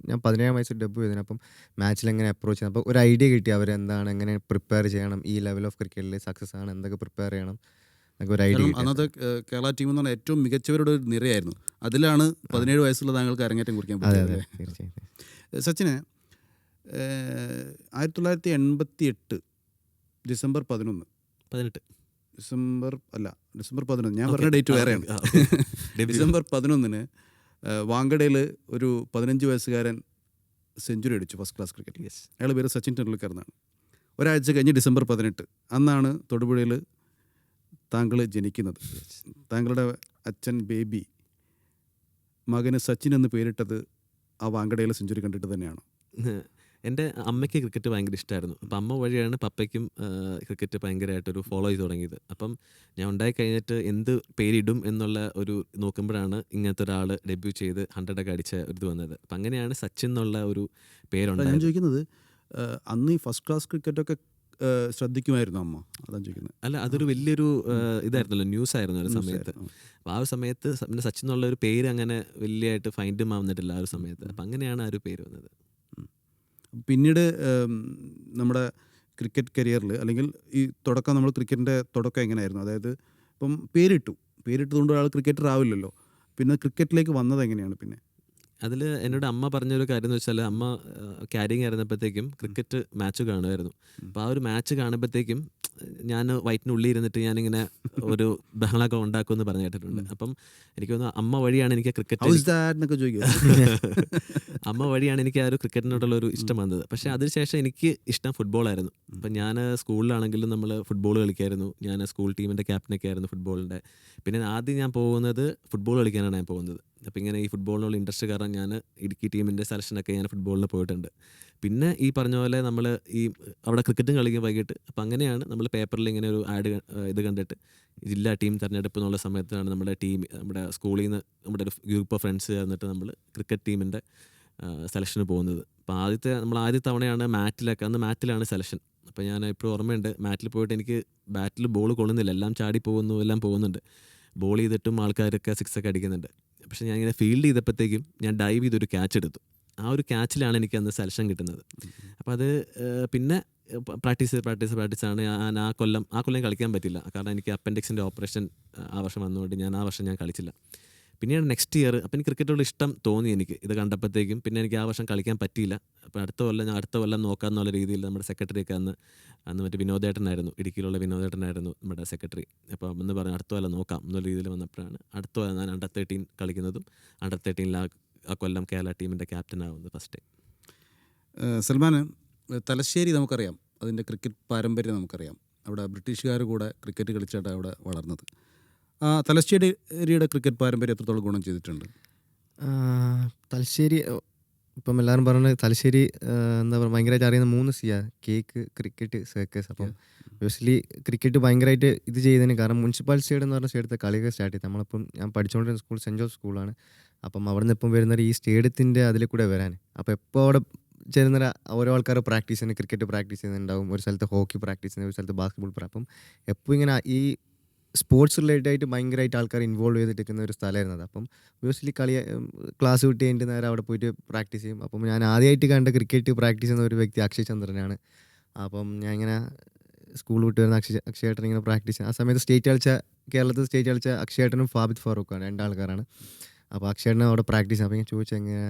ഞാൻ 17 വയസ്സിൽ ഡെബ്യൂ ചെയ്തതിന്, അപ്പം മാച്ചിൽ എങ്ങനെ അപ്രോച്ച് ചെയ്യുന്നത്, അപ്പോൾ ഒരു ഐഡിയ കിട്ടി അവരെന്താണ്, എങ്ങനെ പ്രിപ്പയർ ചെയ്യണം, ഈ ലെവൽ ഓഫ് ക്രിക്കറ്റിൽ സക്സസ് ആണ്, എന്തൊക്കെ പ്രിപ്പയർ ചെയ്യണം, ഒരു ഐഡിയ. അന്നത്തെ കേരള ടീം എന്ന് പറഞ്ഞാൽ ഏറ്റവും മികച്ചവരുടെ ഒരു നിരയായിരുന്നു. അതിലാണ് 17 വയസ്സുള്ള താങ്കൾക്ക് അരങ്ങേറ്റം കുറിക്കാൻ പറ്റുന്നത്. തീർച്ചയായും. സച്ചിന് 1988 ഡിസംബർ 11 ഞാൻ പറഞ്ഞ ഡേറ്റ് വേറെയാണ്. ഡിസംബർ 11 വാങ്കഡയിൽ ഒരു 15 വയസ്സുകാരൻ സെഞ്ചുറി അടിച്ചു ഫസ്റ്റ് ക്ലാസ് ക്രിക്കറ്റിൽ. അയാളുടെ പേര് സച്ചിൻ ടെണ്ടുൽക്കർ എന്നാണ്. ഒരാഴ്ച കഴിഞ്ഞ് ഡിസംബർ 18 അന്നാണ് തൊടുപുഴയിൽ താങ്കൾ ജനിക്കുന്നത്. താങ്കളുടെ അച്ഛൻ ബേബി മകന് സച്ചിൻ എന്ന് പേരിട്ടത് ആ വാങ്കഡയിലെ സെഞ്ചുറി കണ്ടിട്ട് തന്നെയാണോ? എൻ്റെ അമ്മയ്ക്ക് ക്രിക്കറ്റ് ഭയങ്കര ഇഷ്ടമായിരുന്നു. അപ്പം അമ്മ വഴിയാണ് പപ്പയ്ക്കും ക്രിക്കറ്റ് ഭയങ്കരമായിട്ടൊരു ഫോളോ ചെയ്ത് തുടങ്ങിയത്. അപ്പം ഞാൻ ഉണ്ടായി കഴിഞ്ഞിട്ട് എന്ത് പേരിടും എന്നുള്ള ഒരു നോക്കുമ്പോഴാണ് ഇങ്ങനത്തെ ഒരാൾ ഡെബ്യൂ ചെയ്ത് 100 അടിച്ച ഒരു വന്നത്. അപ്പം അങ്ങനെയാണ് സച്ചിൻ എന്നുള്ള ഒരു പേരുണ്ട്. ഞാൻ ചോദിക്കുന്നത് അന്ന് ഈ ഫസ്റ്റ് ക്ലാസ് ക്രിക്കറ്റൊക്കെ ശ്രദ്ധിക്കുമായിരുന്നു അമ്മ? അതാണ് ചോദിക്കുന്നത്. അല്ല, അതൊരു വലിയൊരു ഇതായിരുന്നല്ലോ, ന്യൂസ് ആയിരുന്നു ഒരു സമയത്ത്. അപ്പോൾ ആ ഒരു സമയത്ത് സച്ചിൻ എന്നുള്ള ഒരു പേര് അങ്ങനെ വലിയായിട്ട് ഫൈൻഡും ആവുന്നിട്ടില്ല ആ ഒരു സമയത്ത്. അപ്പം അങ്ങനെയാണ് ആ ഒരു പേര് വന്നത്. പിന്നീട് നമ്മുടെ ക്രിക്കറ്റ് കരിയറിൽ അല്ലെങ്കിൽ ഈ തുടക്കം, നമ്മൾ ക്രിക്കറ്റിൻ്റെ തുടക്കം എങ്ങനെയായിരുന്നു? അതായത് ഇപ്പം പേരിട്ടതുകൊണ്ട് ഒരാൾ ക്രിക്കറ്റർ ആവില്ലല്ലോ. പിന്നെ ക്രിക്കറ്റിലേക്ക് വന്നത് എങ്ങനെയാണ്? പിന്നെ അതിൽ എന്നോട് അമ്മ പറഞ്ഞൊരു കാര്യം എന്ന് വെച്ചാൽ, അമ്മ ക്യാരിങ് ആയിരുന്നപ്പോഴത്തേക്കും ക്രിക്കറ്റ് മാച്ച് കാണുമായിരുന്നു. അപ്പോൾ ആ ഒരു മാച്ച് കാണുമ്പോഴത്തേക്കും ഞാൻ വയറ്റിനുള്ളിൽ ഇരുന്നിട്ട് ഞാനിങ്ങനെ ഒരു ബഹളമൊക്കെ ഉണ്ടാക്കുമെന്ന് പറഞ്ഞു കേട്ടിട്ടുണ്ട്. അപ്പം എനിക്ക് തോന്നുന്നു അമ്മ വഴിയാണ് എനിക്ക് ക്രിക്കറ്റ് അമ്മ വഴിയാണ് എനിക്ക് ആ ഒരു ക്രിക്കറ്റിനോടുള്ള ഒരു ഇഷ്ടം വന്നത്. പക്ഷേ അതിനുശേഷം എനിക്ക് ഇഷ്ടം ഫുട്ബോളായിരുന്നു. അപ്പം ഞാൻ സ്കൂളിലാണെങ്കിലും നമ്മൾ ഫുട്ബോൾ കളിക്കായിരുന്നു. ഞാൻ സ്കൂൾ ടീമിൻ്റെ ക്യാപ്റ്റനൊക്കെ ആയിരുന്നു ഫുട്ബോളിൻ്റെ. പിന്നെ ആദ്യം ഞാൻ പോകുന്നത് ഫുട്ബോൾ കളിക്കാനാണ് ഞാൻ പോകുന്നത്. അപ്പോൾ ഇങ്ങനെ ഈ ഫുട്ബോളിനുള്ള ഇൻട്രസ്റ്റ് കാരണം ഞാൻ ഇടുക്കി ടീമിൻ്റെ സെലക്ഷനൊക്കെ ഞാൻ ഫുട്ബോളിന് പോയിട്ടുണ്ട്. പിന്നെ ഈ പറഞ്ഞ പോലെ നമ്മൾ ഈ അവിടെ ക്രിക്കറ്റും കളിക്കും വൈകിട്ട്. അപ്പോൾ അങ്ങനെയാണ് നമ്മൾ പേപ്പറിൽ ഇങ്ങനെ ഒരു ആഡ് ഇത് കണ്ടിട്ട് ജില്ലാ ടീം തിരഞ്ഞെടുപ്പ് എന്നുള്ള സമയത്താണ് നമ്മുടെ സ്കൂളിൽ നിന്ന് നമ്മുടെ ഒരു ഗ്രൂപ്പ് ഓഫ് ഫ്രണ്ട്സ് ചേർന്നിട്ട് നമ്മൾ ക്രിക്കറ്റ് ടീമിൻ്റെ സെലക്ഷന് പോകുന്നത്. അപ്പോൾ ആദ്യ തവണയാണ് അന്ന് മാറ്റിലാണ് സെലക്ഷൻ. അപ്പോൾ ഞാൻ ഇപ്പോഴും ഓർമ്മയുണ്ട്, മാറ്റിൽ പോയിട്ട് എനിക്ക് ബാറ്റിൽ ബോൾ കൊള്ളുന്നില്ല, എല്ലാം ചാടി പോകുന്നു, എല്ലാം പോകുന്നുണ്ട്. ബോൾ ചെയ്തിട്ടും ആൾക്കാരൊക്കെ സിക്സൊക്കെ അടിക്കുന്നുണ്ട്. പക്ഷേ ഞാൻ ഇങ്ങനെ ഫീൽഡ് ചെയ്തപ്പോഴത്തേക്കും ഞാൻ ഡൈവ് ചെയ്തൊരു ക്യാച്ച് എടുത്തു. ആ ഒരു ക്യാച്ചിലാണ് എനിക്ക് അന്ന് സെലക്ഷൻ കിട്ടുന്നത്. അപ്പോൾ അത് പിന്നെ പ്രാക്ടീസാണ്. ഞാൻ ആ കൊല്ലം കളിക്കാൻ പറ്റില്ല, കാരണം എനിക്ക് അപ്പൻഡിക്സിൻ്റെ ഓപ്പറേഷൻ ആ വർഷം വന്നുകൊണ്ട് ആ വർഷം ഞാൻ കളിച്ചില്ല. പിന്നീട് നെക്സ്റ്റ് ഇയർ അപ്പം എനിക്ക് ക്രിക്കറ്റോട് ഇഷ്ടം തോന്നി എനിക്ക് ഇത് കണ്ടപ്പോഴത്തേക്കും. പിന്നെ എനിക്ക് ആ വർഷം കളിക്കാൻ പറ്റിയില്ല. അപ്പോൾ അടുത്ത കൊല്ലം നോക്കാമെന്നുള്ള രീതിയിൽ നമ്മുടെ സെക്രട്ടറിയൊക്കെ അന്ന് മറ്റേ വിനോദേട്ടനായിരുന്നു, ഇടുക്കിയിലുള്ള വിനോദേട്ടനായിരുന്നു നമ്മുടെ സെക്രട്ടറി. അപ്പോൾ അന്ന് പറഞ്ഞു അടുത്ത കൊല്ലം നോക്കാം എന്നുള്ള രീതിയിൽ വന്നപ്പോഴാണ് അടുത്ത കൊല്ലം ഞാൻ Under 13 കളിക്കുന്നതും Under 13 ആ കൊല്ലം കേരള ടീമിൻ്റെ ക്യാപ്റ്റൻ ആവുന്നത് ഫസ്റ്റ് ടൈം. സൽമാൻ, തലശ്ശേരി നമുക്കറിയാം, അതിൻ്റെ ക്രിക്കറ്റ് പാരമ്പര്യം നമുക്കറിയാം. അവിടെ ബ്രിട്ടീഷുകാർ കൂടെ ക്രിക്കറ്റ് കളിച്ചിട്ടാണ് അവിടെ വളർന്നത്. തലശ്ശേരിയുടെ ക്രിക്കറ്റ് പാരമ്പര്യം എത്രത്തോളം ഗുണം ചെയ്തിട്ടുണ്ട്? തലശ്ശേരി ഇപ്പം എല്ലാവരും പറഞ്ഞത് തലശ്ശേരി എന്താ പറയുക ഭയങ്കരമായിട്ട് അറിയുന്ന 3 C കേക്ക്, ക്രിക്കറ്റ്, സർക്കസ്. അപ്പം ഒബ്വിയസ്ലി ക്രിക്കറ്റ് ഭയങ്കരമായിട്ട് ഇത് ചെയ്തതിന് കാരണം മുനിസിപ്പൽ സ്റ്റേഡിയം എന്ന് പറഞ്ഞ സ്റ്റേഡിയത്തെ കളിയൊക്കെ സ്റ്റാർട്ട് ചെയ്തത് നമ്മളിപ്പം ഞാൻ പഠിച്ചുകൊണ്ടിരുന്ന സ്കൂൾ സെൻറ്റ് ജോസഫ് സ്കൂളാണ്. അപ്പം അവിടെ നിന്ന് ഇപ്പം വരുന്നത് ഈ സ്റ്റേഡിയത്തിൻ്റെ അതിൽ കൂടെ വരാൻ. അപ്പോൾ എപ്പോൾ അവിടെ ചേരുന്ന ഓരോ ആൾക്കാർ ക്രിക്കറ്റ് പ്രാക്ടീസ് ചെയ്യുന്നുണ്ടാവും, ഒരു സ്ഥലത്ത് ഹോക്കി പ്രാക്ടീസ് ചെയ്യുന്നത്, ഒരു സ്ഥലത്ത് ബാസ്കറ്റ്ബോൾ. അപ്പം എപ്പോൾ ഇങ്ങനെ ഈ സ്പോർട്സ് റിലേറ്റഡ് ആയിട്ട് ഭയങ്കരമായിട്ട് ആൾക്കാർ ഇൻവോൾവ് ചെയ്തിട്ടിരിക്കുന്ന ഒരു സ്ഥലമായിരുന്നു അത്. അപ്പം ഒബ്വിയസ്ലി ക്ലാസ് വിട്ട് കഴിഞ്ഞിട്ട് നേരെ അവിടെ പോയിട്ട് പ്രാക്ടീസ് ചെയ്യും. അപ്പം ഞാൻ ആദ്യമായിട്ട് കണ്ട ക്രിക്കറ്റ് പ്രാക്ടീസ് ചെയ്യുന്ന ഒരു വ്യക്തി അക്ഷയ് ചന്ദ്രനാണ്. അപ്പം ഞാൻ ഇങ്ങനെ സ്കൂൾ വിട്ട് വരുന്ന അക്ഷയേട്ടൻ ഇങ്ങനെ പ്രാക്ടീസ് ആ സമയത്ത് കേരളത്തിൽ സ്റ്റേറ്റ് കളിച്ച അക്ഷയേട്ടനും ഫാബിദ് ഫാറൂഖാണ്, രണ്ടാൾക്കാരാണ്. അപ്പോൾ അക്ഷയേട്ടനെ അവിടെ പ്രാക്ടീസ് അപ്പോൾ ഞാൻ ചോദിച്ചു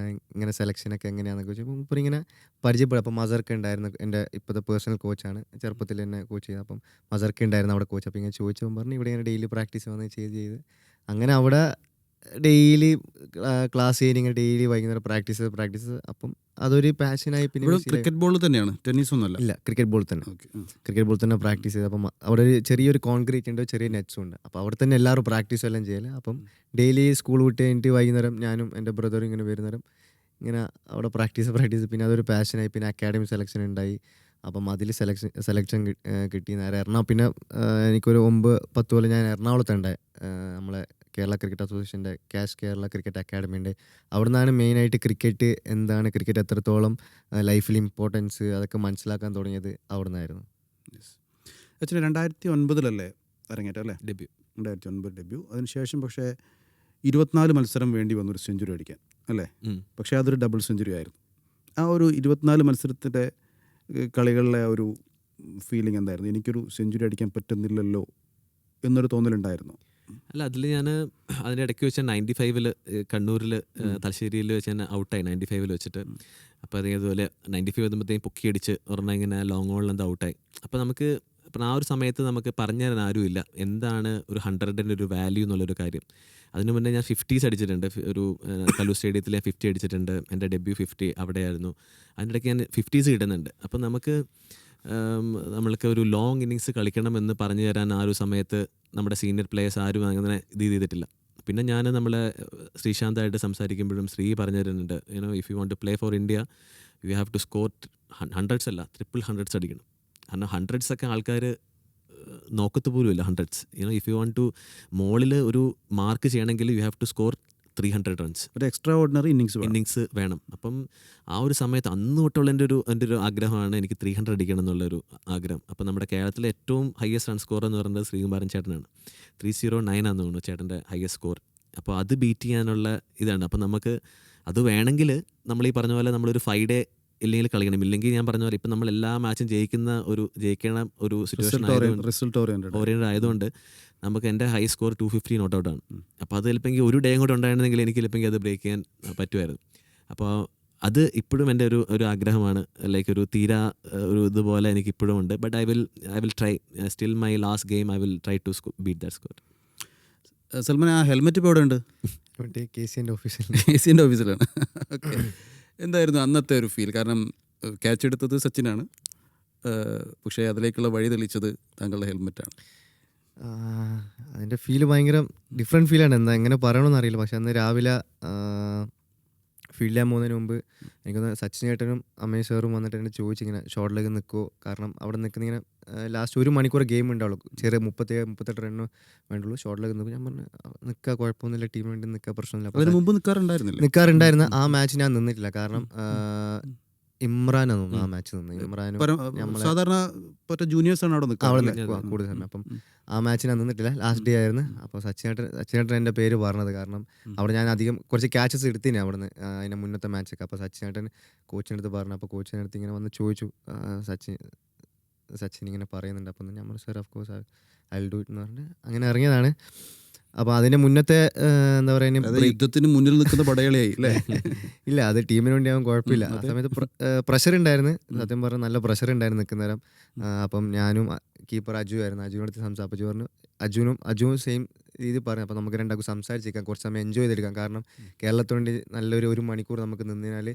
ഇങ്ങനെ സെലക്ഷനൊക്കെ എങ്ങനെയാണെന്നൊക്കെ ചോദിച്ചപ്പോൾ ഇപ്പോൾ ഇങ്ങനെ പരിചയപ്പെടും. അപ്പോൾ മസർക്ക് ഉണ്ടായിരുന്നു, എൻ്റെ ഇപ്പോഴത്തെ പേഴ്സണൽ കോച്ചാണ്, ചെറുപ്പത്തിൽ എന്നെ കോച്ച് ചെയ്തത്. അപ്പം മസർക്ക് ഉണ്ടായിരുന്നു അവിടെ കോച്ച്. അപ്പോൾ ഇങ്ങനെ ചോദിച്ചപ്പോൾ പറഞ്ഞു ഇവിടെ ഇങ്ങനെ ഡെയിലി പ്രാക്ടീസ് വന്ന് ചെയ്ത് അങ്ങനെ അവിടെ ഡെയിലി ക്ലാസ് കഴിഞ്ഞ് ഇങ്ങനെ ഡെയിലി വൈകുന്നേരം പ്രാക്ടീസ് അപ്പം അതൊരു പാഷനായി. പിന്നെ ക്രിക്കറ്റ് ബോൾ തന്നെയാണ്, ടെന്നീസ് ഒന്നുമല്ല? ഇല്ല, ക്രിക്കറ്റ് ബോൾ തന്നെ. ഓക്കെ. ക്രിക്കറ്റ് ബോൾ തന്നെ പ്രാക്ടീസ് ചെയ്ത്. അപ്പം അവിടെ ഒരു ചെറിയൊരു കോൺക്രീറ്റ് ഉണ്ട്, ചെറിയ നെറ്റ്സും ഉണ്ട്. അപ്പോൾ അവിടെ തന്നെ എല്ലാവരും പ്രാക്ടീസ് എല്ലാം ചെയ്യല്. അപ്പം ഡെയിലി സ്കൂൾ വിട്ട് കഴിഞ്ഞിട്ട് വൈകുന്നേരം ഞാനും എൻ്റെ ബ്രദറും ഇങ്ങനെ വരുന്നേരം ഇങ്ങനെ അവിടെ പ്രാക്ടീസ് പിന്നെ അതൊരു പാഷനായി. പിന്നെ അക്കാഡമി സെലക്ഷൻ ഉണ്ടായി. അപ്പം അതിൽ സെലക്ഷൻ കിട്ടി. നേരെ പിന്നെ എനിക്കൊരു 9-10 കൊല്ലം ഞാൻ എറണാകുളത്തുണ്ടായി. നമ്മളെ കേരള ക്രിക്കറ്റ് അസോസിയേഷൻ്റെ കേരള ക്രിക്കറ്റ് അക്കാഡമി ഉണ്ട്. അവിടെ നിന്നാണ് മെയിനായിട്ട് ക്രിക്കറ്റ് എന്താണ്, ക്രിക്കറ്റ് എത്രത്തോളം ലൈഫിൽ ഇമ്പോർട്ടൻസ് അതൊക്കെ മനസ്സിലാക്കാൻ തുടങ്ങിയത് അവിടെ നിന്നായിരുന്നു. ആക്ച്വലി 2009 അരങ്ങേറ്റം അല്ലേ? Debut 2009 debut. അതിനുശേഷം പക്ഷേ 24 മത്സരം വേണ്ടി വന്നൊരു സെഞ്ചുറി അടിക്കാൻ അല്ലേ? പക്ഷേ അതൊരു ഡബിൾ സെഞ്ചുറി ആയിരുന്നു. ആ ഒരു 24 മത്സരത്തിൻ്റെ കളികളിലെ ഒരു ഫീലിംഗ് എന്തായിരുന്നു? എനിക്കൊരു സെഞ്ചുറി അടിക്കാൻ പറ്റുന്നില്ലല്ലോ എന്നൊരു തോന്നലുണ്ടായിരുന്നു. അല്ല, അതിൽ ഞാൻ അതിൻ്റെ ഇടയ്ക്ക് വെച്ചാൽ 95 കണ്ണൂരിൽ തലശ്ശേരിയിൽ വെച്ച് ഞാൻ ഔട്ടായി 95 വെച്ചിട്ട്. അപ്പോൾ അതേപോലെ 95 വന്നപ്പോഴത്തേക്കും പൊക്കിയടിച്ച് ഒരെണ്ണം ഇങ്ങനെ ലോങ് ഓണിൽ എന്താ ഔട്ടായി. അപ്പോൾ നമുക്ക് അപ്പം ആ ഒരു സമയത്ത് നമുക്ക് പറഞ്ഞു തരാൻ ആരുമില്ല എന്താണ് ഒരു 100ൻ്റെ ഒരു വാല്യൂ എന്നുള്ളൊരു കാര്യം. അതിനു മുന്നേ ഞാൻ 50s അടിച്ചിട്ടുണ്ട്. ഒരു കല്ലൂർ സ്റ്റേഡിയത്തിൽ ഞാൻ 50 അടിച്ചിട്ടുണ്ട്. എൻ്റെ ഡെബ്യൂ 50 അവിടെയായിരുന്നു. അതിനിടയ്ക്ക് ഞാൻ 50s കിട്ടുന്നുണ്ട്. അപ്പം നമ്മൾക്ക് ഒരു ലോങ് ഇന്നിങ്സ് കളിക്കണമെന്ന് പറഞ്ഞു തരാൻ ആ ഒരു സമയത്ത് നമ്മുടെ സീനിയർ പ്ലേയേഴ്സ് ആരും അങ്ങനെ ഇത് ചെയ്തിട്ടില്ല. പിന്നെ ഞാൻ നമ്മളെ ശ്രീശാന്തായിട്ട് സംസാരിക്കുമ്പോഴും ശ്രീ പറഞ്ഞു തരുന്നുണ്ട്, if you want to play for India you have to score 100s അല്ല 300s അടിക്കണം. കാരണം 100s ഒക്കെ ആൾക്കാർ നോക്കത്ത് പോലുമില്ല. 100s if you want to മോളിൽ ഒരു മാർക്ക് ചെയ്യണമെങ്കിൽ you have to score 300 runs. ഒരു എക്സ്ട്രാ ഓർഡിനറി ഇന്നിങ്സ് വേണം. അപ്പം ആ ഒരു സമയത്ത് അന്ന് തൊട്ടുള്ള എൻ്റെ ഒരു ആഗ്രഹമാണ് എനിക്ക് 300 അടിക്കണം എന്നുള്ളൊരു ആഗ്രഹം. അപ്പം നമ്മുടെ കേരളത്തിലെ ഏറ്റവും ഹയസ്റ്റ് റൺ സ്കോർ എന്ന് പറയുന്നത് ശ്രീകുമാരൻ ചേട്ടനാണ്. 309 ആണെന്ന് തോന്നുന്നു ചേട്ടൻ്റെ ഹയസ്റ്റ് സ്കോർ. അപ്പോൾ അത് ബീറ്റ് ചെയ്യാനുള്ള ഇതാണ്. അപ്പം നമുക്ക് അത് വേണമെങ്കിൽ നമ്മൾ ഈ പറഞ്ഞ പോലെ നമ്മളൊരു 5 day ഇല്ലെങ്കിൽ കളിക്കണം. ഇല്ലെങ്കിൽ ഞാൻ പറഞ്ഞ പോലെ ഇപ്പം നമ്മൾ എല്ലാ മാച്ചും ജയിക്കണ ഒരു സിറ്റുവേഷൻ ഓറിയൻറ്റഡ് ആയതുകൊണ്ട് നമുക്ക് എൻ്റെ ഹൈ സ്കോർ 250 നോട്ട് ഔട്ടാണ്. അപ്പോൾ അത് ചിലപ്പോൾ ഒരു ഡേ കൂടെ ഉണ്ടായിരുന്നെങ്കിൽ എനിക്ക് ചിലപ്പോൾ അത് ബ്രേക്ക് ചെയ്യാൻ പറ്റുമായിരുന്നു. അപ്പോൾ അത് ഇപ്പോഴും എൻ്റെ ഒരു ആഗ്രഹമാണ്. ലൈക്ക് ഒരു ഒരു ഇതുപോലെ എനിക്ക് ഇപ്പോഴും ഉണ്ട്. But I will try. Still my last game I will try to beat that score. Salman, ആ ഹെൽമെറ്റ് ഇപ്പോൾ എവിടെ ഉണ്ട്? KCൻ്റെ ഓഫീസിലാണ്. ഓക്കെ. എന്തായിരുന്നു അന്നത്തെ ഒരു ഫീൽ? കാരണം ക്യാച്ച് എടുത്തത് സച്ചിനാണ്, പക്ഷേ അതിലേക്കുള്ള വഴി തെളിച്ചത് താങ്കളുടെ ഹെൽമെറ്റാണ്. അതിൻ്റെ ഫീല് ഭയങ്കര ഡിഫറെൻറ്റ് ഫീലാണ്. എങ്ങനെ പറയണമെന്ന് അറിയില്ല. പക്ഷെ അന്ന് രാവിലെ ഫീൽഡ് ചെയ്യാൻ പോകുന്നതിന് മുമ്പ് എനിക്കൊന്ന് സച്ചിൻ ചേട്ടനും അമ്മയും സാറും വന്നിട്ട് എന്നെ ചോദിച്ചിങ്ങനെ ഷോട്ടിലേക്ക് നിൽക്കുമോ, കാരണം അവിടെ നിൽക്കുന്ന ലാസ്റ്റ് 1 മണിക്കൂർ ഗെയിം ഉണ്ടാവുള്ളൂ, ചെറിയ 37-38 റണ്ണ് വേണ്ടുള്ളൂ. ഷോട്ടിലേക്ക് നിൽക്കും. ഞാൻ പറഞ്ഞു നിൽക്കുക, കുഴപ്പമൊന്നുമില്ല, ടീമിന് വേണ്ടി നിൽക്കുക, പ്രശ്നമില്ല. അതിന് മുമ്പ് നിൽക്കാറുണ്ടായിരുന്നു. ആ മാച്ച് ഞാൻ നിന്നിട്ടില്ല. കാരണം ഇമ്രാനാണ് തോന്നുന്നു ആ മാച്ച് നിന്ന്. ഇമ്രാനും സാധാരണ ജൂനിയേഴ്സ് ആണ് അവിടെ കൂടുതൽ സമയം. അപ്പം ആ മാച്ച് ഞാൻ നിന്നിട്ടില്ല, ലാസ്റ്റ് ഡേ ആയിരുന്നു. അപ്പോൾ സച്ചിനേട്ടൻ എൻ്റെ പേര് പറഞ്ഞത്. കാരണം അവിടെ ഞാൻ അധികം കുറച്ച് ക്യാച്ചസ് എടുത്തിനെ അവിടെ നിന്ന് അതിൻ്റെ മുന്നത്തെ മാച്ചൊക്കെ. അപ്പോൾ സച്ചിനേട്ടൻ കോച്ചിൻ്റെ അടുത്ത് പറഞ്ഞു. അപ്പോൾ കോച്ചിൻ്റെ അടുത്ത് ഇങ്ങനെ വന്ന് ചോദിച്ചു, സച്ചിൻ ഇങ്ങനെ പറയുന്നുണ്ട്. അപ്പം നമ്മൾ sir of course I will do it എന്ന് പറഞ്ഞിട്ട് അങ്ങനെ ഇറങ്ങിയതാണ്. അപ്പോൾ അതിൻ്റെ മുന്നത്തെ എന്താ പറയുക, യുദ്ധത്തിന് മുന്നിൽ നിൽക്കുന്ന പടയാളിയായി അല്ലേ? ഇല്ല, അത് ടീമിന് വേണ്ടി ആവും, കുഴപ്പമില്ല. ആ സമയത്ത് പ്രഷർ ഉണ്ടായിരുന്നു, സത്യം പറഞ്ഞാൽ നല്ല പ്രഷർ ഉണ്ടായിരുന്നു നിൽക്കുന്ന നേരം. അപ്പം ഞാനും കീപ്പർ അജു ആയിരുന്നു. അജുവിനടുത്ത് സംസാരിച്ചു പറഞ്ഞു. അജുവും സെയിം രീതി പറഞ്ഞു. അപ്പോൾ നമുക്ക് രണ്ടാൾക്കും സംസാരിച്ചേക്കാം, കുറച്ച് സമയം എൻജോയ് ചെയ്തെടുക്കാം. കാരണം കേരളത്തിന് വേണ്ടി നല്ലൊരു 1 മണിക്കൂർ നമുക്ക് നിന്നതിനാൽ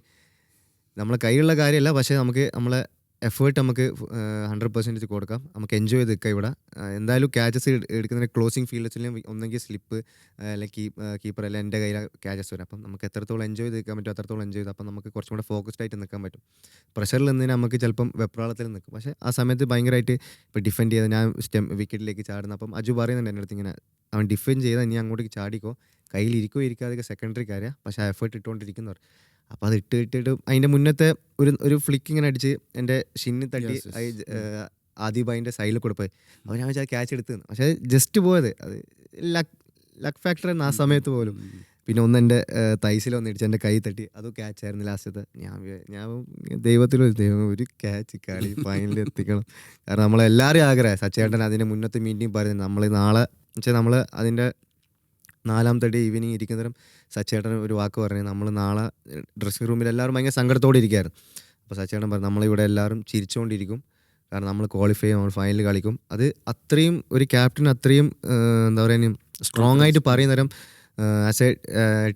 നമ്മളെ കയ്യിലുള്ള കാര്യമല്ല, പക്ഷേ നമുക്ക് നമ്മളെ എഫേർട്ട് നമുക്ക് 100% കൊടുക്കാം. നമുക്ക് എൻജോയ് ചെയ്ത് നിൽക്കാം. ഇവിടെ എന്തായാലും ക്യാച്ചസ് എടുക്കുന്നതിന് ക്ലോസിങ് ഫീൽഡ്സിലും ഒന്നെങ്കിൽ സ്ലിപ്പ് അല്ലെങ്കിൽ കീപ്പർ അല്ല എൻ്റെ കയ്യിൽ ക്യാച്ചസ് വരും. അപ്പം നമുക്ക് എത്രത്തോളം എൻജോയ് ചെയ്ത് നിൽക്കാൻ പറ്റും അത്രത്തോളം എൻജോയ് ചെയ്ത് അപ്പം നമുക്ക് കുറച്ചും കൂടെ ഫോക്കസ്ഡ് ആയിട്ട് നിൽക്കാൻ പറ്റും. പ്രഷറിൽ നിന്നതിന് നമുക്ക് ചിലപ്പം വെപ്രാളത്തിൽ നിൽക്കും. പക്ഷേ ആ സമയത്ത് ഭയങ്കരമായിട്ട് ഇപ്പോൾ ഡിഫെൻഡ് ചെയ്ത് ഞാൻ വിക്കറ്റിലേക്ക് ചാടുന്നു. അപ്പം അജു പറയുന്നുണ്ട് എൻ്റെ അടുത്ത് ഇങ്ങനെ, അവൻ ഡിഫെൻഡ് ചെയ്താൽ ഇനി അങ്ങോട്ടേക്ക് ചാടിക്കോ, കയ്യിൽ ഇരിക്കാതെ സെക്കൻഡറി കാര്യമാണ്, പക്ഷേ ആ എഫേർട്ട് ഇട്ടുകൊണ്ടിരിക്കുന്നവർ. അപ്പോൾ അത് ഇട്ടിട്ട് അതിൻ്റെ മുന്നത്തെ ഒരു ഫ്ലിക്ക് ഇങ്ങനെ അടിച്ച് എൻ്റെ ഷിന്നിൽ തട്ടി ആദിബായിൻ്റെ സൈഡിൽ കൂടെ പോയി. അപ്പോൾ ഞാൻ വെച്ചാൽ ക്യാച്ച് എടുത്തു. പക്ഷേ ജസ്റ്റ് പോയത് അത് ലക്ക് ഫാക്ടർ എന്ന് ആ സമയത്ത് പോലും. പിന്നെ ഒന്ന് എൻ്റെ തൈസിലൊന്ന് ഇടിച്ച് എൻ്റെ കൈ തട്ടി അത് ക്യാച്ച് ആയിരുന്നു ലാസ്റ്റത്തെ. ഞാൻ ദൈവം ഒരു ക്യാച്ച് കളി ഫൈനലിൽ എത്തിക്കണം. കാരണം നമ്മളെല്ലാവരും ആഗ്രഹം സച്ചേട്ടൻ അതിൻ്റെ മുന്നത്തെ മീറ്റിംഗ് പറയുന്നത് നമ്മൾ നാളെ വെച്ചാൽ നമ്മൾ അതിൻ്റെ 4ാമത്തെ ഡേ ഈവനിങ് ഇരിക്കുന്നേരം സച്ചേട്ടൻ ഒരു വാക്ക് പറഞ്ഞു, നമ്മൾ നാളെ ഡ്രസ്സിംഗ് റൂമിൽ എല്ലാവരും ഭയങ്കര സങ്കടത്തോടെ ഇരിക്കുകയായിരുന്നു. അപ്പോൾ സച്ചേട്ടൻ പറഞ്ഞു നമ്മളിവിടെ എല്ലാവരും ചിരിച്ചുകൊണ്ടിരിക്കും, കാരണം നമ്മൾ ക്വാളിഫൈ ചെയ്യും, നമ്മൾ ഫൈനൽ കളിക്കും. അത് അത്രയും ഒരു ക്യാപ്റ്റൻ അത്രയും എന്താ പറയുക സ്ട്രോങ് ആയിട്ട് പറയുന്നേരം ആസ് എ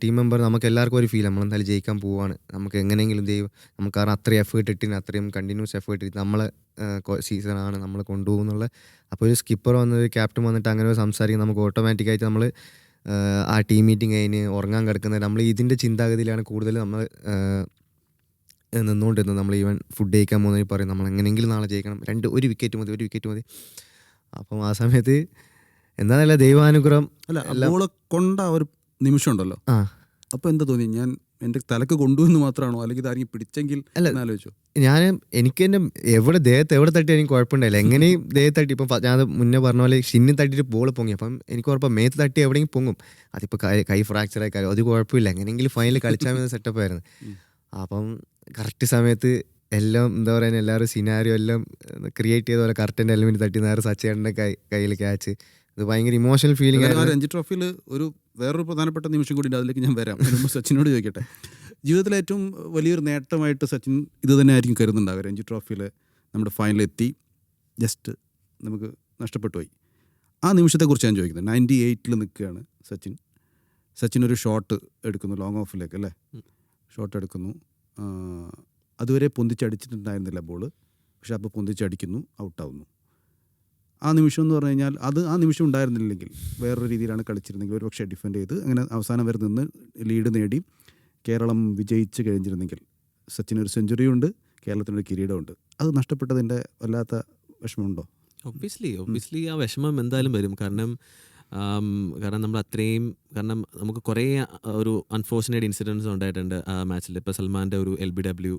ടീം മെമ്പർ നമുക്ക് എല്ലാവർക്കും ഒരു ഫീൽ നമ്മൾ എന്തായാലും ജയിക്കാൻ പോവുകയാണ്, നമുക്ക് എങ്ങനെയെങ്കിലും നമുക്ക് കാരണം അത്രയും എഫേർട്ട് ഇട്ടിന്, അത്രയും കണ്ടിന്യൂസ് എഫേർട്ട് ഇട്ട് നമ്മളെ സീസണാണ് നമ്മൾ കൊണ്ടുപോകുന്നുള്ള. അപ്പോൾ ഒരു സ്കിപ്പർ വന്നത് ക്യാപ്റ്റൻ വന്നിട്ട് അങ്ങനെ സംസാരിക്കും, നമുക്ക് ഓട്ടോമാറ്റിക്കായിട്ട് നമ്മൾ ആ ടീം മീറ്റിംഗ് കഴിഞ്ഞ് ഉറങ്ങാൻ കിടക്കുന്നത് നമ്മൾ ഇതിൻ്റെ ചിന്താഗതിയിലാണ് കൂടുതൽ നമ്മൾ നിന്നുകൊണ്ടിരുന്നത്. നമ്മൾ ഈവൻ ഫുഡ് കഴിക്കാൻ പോകുന്നതിൽ പറയും നമ്മൾ എങ്ങനെയെങ്കിലും നാളെ ജയിക്കണം, ഒരു വിക്കറ്റ് മതി. അപ്പം ആ സമയത്ത് എന്താണെന്നല്ല ദൈവാനുഗ്രഹം അല്ല ബോള് കൊണ്ട ഒരു നിമിഷം ഉണ്ടല്ലോ, അപ്പോൾ എന്താ തോന്നി? ഞാൻ എൻ്റെ തലക്ക് കൊണ്ടുവന്ന് മാത്രമാണോ, അല്ലെങ്കിൽ ഇതാരെങ്കിലും പിടിച്ചെങ്കിൽ ആലോചിച്ചു? എനിക്ക് എൻ്റെ ദേഹത്ത് എവിടെ തട്ടി എനിക്ക് കുഴപ്പമുണ്ടായില്ല, എങ്ങനെയും ദേഹത്ത് തട്ടി. ഇപ്പം ഞാൻ മുന്നേ പറഞ്ഞ പോലെ ഷിന്നിൽ തട്ടിയിട്ട് ബോൾ പൊങ്ങി, അപ്പം എനിക്ക് ഉറപ്പം മേത്ത് തട്ടി എവിടെയെങ്കിലും പൊങ്ങും. അതിപ്പോൾ കൈ ഫ്രാക്ചർ ആയി അത് കുഴപ്പമില്ല, എങ്ങനെയെങ്കിലും ഫൈനൽ കളിച്ചാൽ സെറ്റപ്പ് ആയിരുന്നു. അപ്പം കറക്റ്റ് സമയത്ത് എല്ലാം എന്താ പറയുക എല്ലാവരും സിനാരിയോ എല്ലാം ക്രിയേറ്റ് ചെയ്ത പോലെ കറക്റ്റ് എൻ്റെ എലിമെൻറ്റ് തട്ടി നേരെ സച്ചേട്ടൻ്റെ കയ്യിൽ ക്യാച്ച്. അത് ഭയങ്കര ഇമോഷണൽ ഫീലിംഗ് ആയിരുന്നു. രഞ്ജി ട്രോഫിയിൽ വേറൊരു പ്രധാനപ്പെട്ട നിമിഷം കൂടി ഉണ്ട്, അതിലേക്ക് ഞാൻ വരാം. സച്ചിനോട് ചോദിക്കട്ടെ, ജീവിതത്തിലെ ഏറ്റവും വലിയൊരു നേട്ടമായിട്ട് സച്ചിൻ ഇത് തന്നെ ആയിരിക്കും കരുതുന്നുണ്ടാവുക. രഞ്ജി ട്രോഫിയിൽ നമ്മുടെ ഫൈനലെത്തി, ജസ്റ്റ് നമുക്ക് നഷ്ടപ്പെട്ടു പോയി. ആ നിമിഷത്തെക്കുറിച്ച് ഞാൻ ചോദിക്കുന്നത്. 98 നിൽക്കുകയാണ് സച്ചിൻ ഒരു ഷോട്ട് എടുക്കുന്നു ലോങ് ഓഫിലേക്ക്, അല്ലേ? ഷോട്ട് എടുക്കുന്നു, അതുവരെ പൊന്തിച്ചടിച്ചിട്ടുണ്ടായിരുന്നില്ല ബോൾ, പക്ഷെ അപ്പോൾ പൊന്തിച്ചടിക്കുന്നു, ഔട്ടാവുന്നു. ആ നിമിഷം എന്ന് പറഞ്ഞു കഴിഞ്ഞാൽ ആ നിമിഷം ഉണ്ടായിരുന്നില്ലെങ്കിൽ വേറൊരു രീതിയിലാണ് കളിച്ചിരുന്നെങ്കിൽ, ഒരു പക്ഷേ ഡിഫെൻഡ് ചെയ്ത് അങ്ങനെ അവസാനം വരെ നിന്ന് ലീഡ് നേടി കേരളം വിജയിച്ച് കഴിഞ്ഞിരുന്നെങ്കിൽ സച്ചിനൊരു സെഞ്ചുറിയുണ്ട്, കേരളത്തിനൊരു കിരീടമുണ്ട്. അത് നഷ്ടപ്പെട്ടതിൻ്റെ വല്ലാത്ത വിഷമമുണ്ടോ? ഒബ്വിയസ്ലി ആ വിഷമം എന്തായാലും വരും. കാരണം നമ്മൾ അത്രയും നമുക്ക് കുറേ ഒരു അൺഫോർച്ചുനേറ്റ് ഇൻസിഡൻസ് ഉണ്ടായിട്ടുണ്ട് ആ മാച്ചിൽ. ഇപ്പോൾ സൽമാൻ്റെ ഒരു LBW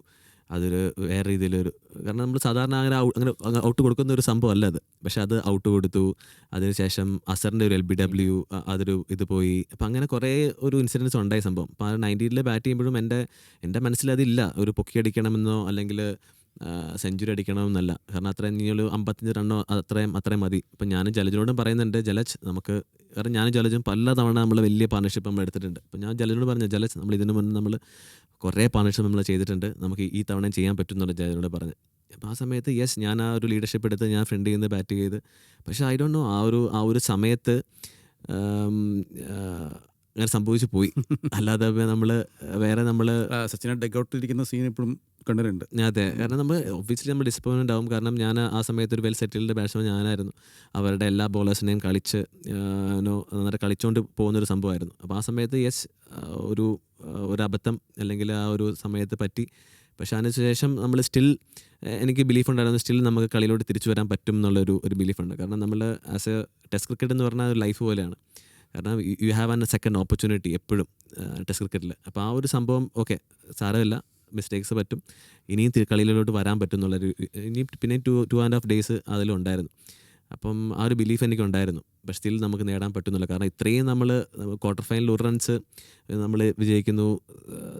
അതൊരു വേറെ രീതിയിലൊരു, കാരണം നമ്മൾ സാധാരണ അങ്ങനെ ഔട്ട് കൊടുക്കുന്ന ഒരു സംഭവം അല്ല അത്, പക്ഷെ അത് ഔട്ട് കൊടുത്തു. അതിനുശേഷം അസറിൻ്റെ ഒരു LBW അതൊരു ഇത് പോയി. അപ്പം അങ്ങനെ കുറേ ഒരു ഇൻസിഡൻസ് ഉണ്ടായ സംഭവം. അപ്പോൾ ആ 90 ബാറ്റ് ചെയ്യുമ്പോഴും എൻ്റെ മനസ്സിലതില്ല ഒരു പൊക്കിയടിക്കണമെന്നോ അല്ലെങ്കിൽ സെഞ്ചുറി അടിക്കണമെന്നല്ല. കാരണം അത്രയും നീളു 55 റണ്ണോ അത്രയും മതി. ഇപ്പം ഞാനും ജലജിനോടും പറയുന്നുണ്ട്, ജലജ് നമുക്ക്, കാരണം ഞാനും ജലജും പല തവണ നമ്മൾ വലിയ പാർട്ണർഷിപ്പ് നമ്മൾ എടുത്തിട്ടുണ്ട്. അപ്പം ഞാൻ ജലജിനോട് പറഞ്ഞു, ജലജ് നമ്മൾ ഇതിനു മുന്നേ നമ്മൾ കുറേ പാർട്ണർഷിപ്പ് നമ്മൾ ചെയ്തിട്ടുണ്ട്, നമുക്ക് ഈ തവണ ചെയ്യാൻ പറ്റും എന്നുള്ള ജലജിനോട് പറഞ്ഞു. അപ്പോൾ ആ സമയത്ത് ഞാൻ ആ ഒരു ലീഡർഷിപ്പ് എടുത്ത് ഞാൻ ഫ്രണ്ട് ചെയ്യുന്നത് ബാറ്റ് ചെയ്ത്. പക്ഷേ ഐ ഡോണ്ട് നോ ആ ഒരു സമയത്ത് അങ്ങനെ സംഭവിച്ചു പോയി. അല്ലാതെ നമ്മൾ സച്ചിനെ ഡെക്കൗട്ടിലിരിക്കുന്ന സീൻ ഇപ്പോഴും കണ്ടിട്ടുണ്ട്. അതെ, കാരണം ഒബ്വിയസ്ലി നമ്മൾ ഡിസപ്പോയിൻമെൻ്റ് ആവും. കാരണം ഞാൻ ആ സമയത്ത് ഒരു വെൽ സെറ്റിൽഡ് ബാറ്റ്സ്മാൻ ഞാനായിരുന്നു. അവരുടെ എല്ലാ ബോളേഴ്സിനെയും നന്നായിട്ട് കളിച്ചുകൊണ്ട് പോകുന്നൊരു സംഭവമായിരുന്നു. അപ്പോൾ ആ സമയത്ത് ഒരു അബദ്ധം അല്ലെങ്കിൽ ആ ഒരു സമയത്ത് പറ്റി. പക്ഷേ അതിനുശേഷം നമ്മൾ എനിക്ക് ബിലീഫ് ഉണ്ടായിരുന്നു, സ്റ്റിൽ നമുക്ക് കളിയിലോട്ട് തിരിച്ചു വരാൻ പറ്റും എന്നുള്ളൊരു ബിലീഫുണ്ട്. കാരണം നമ്മൾ ആസ് എ ടെസ്റ്റ് ക്രിക്കറ്റ് എന്ന് പറഞ്ഞാൽ ലൈഫ് പോലെയാണ്. കാരണം you have an second opportunity എപ്പോഴും ടെസ്റ്റ് ക്രിക്കറ്റിൽ. അപ്പോൾ ആ ഒരു സംഭവം ഓക്കെ സാരമില്ല, മിസ്റ്റേക്സ് പറ്റും, ഇനിയും കളിയിലോട്ട് വരാൻ പറ്റും എന്നുള്ളൊരു പിന്നെ 2.5 days അതിലുണ്ടായിരുന്നു. അപ്പം ആ ഒരു ബിലീഫ് എനിക്കുണ്ടായിരുന്നു. പക്ഷെ സ്റ്റിൽ നമുക്ക് നേടാൻ പറ്റുന്നില്ല. കാരണം ഇത്രയും നമ്മൾ ക്വാർട്ടർ ഫൈനലിൽ 1 റൺസ് നമ്മൾ വിജയിക്കുന്നു,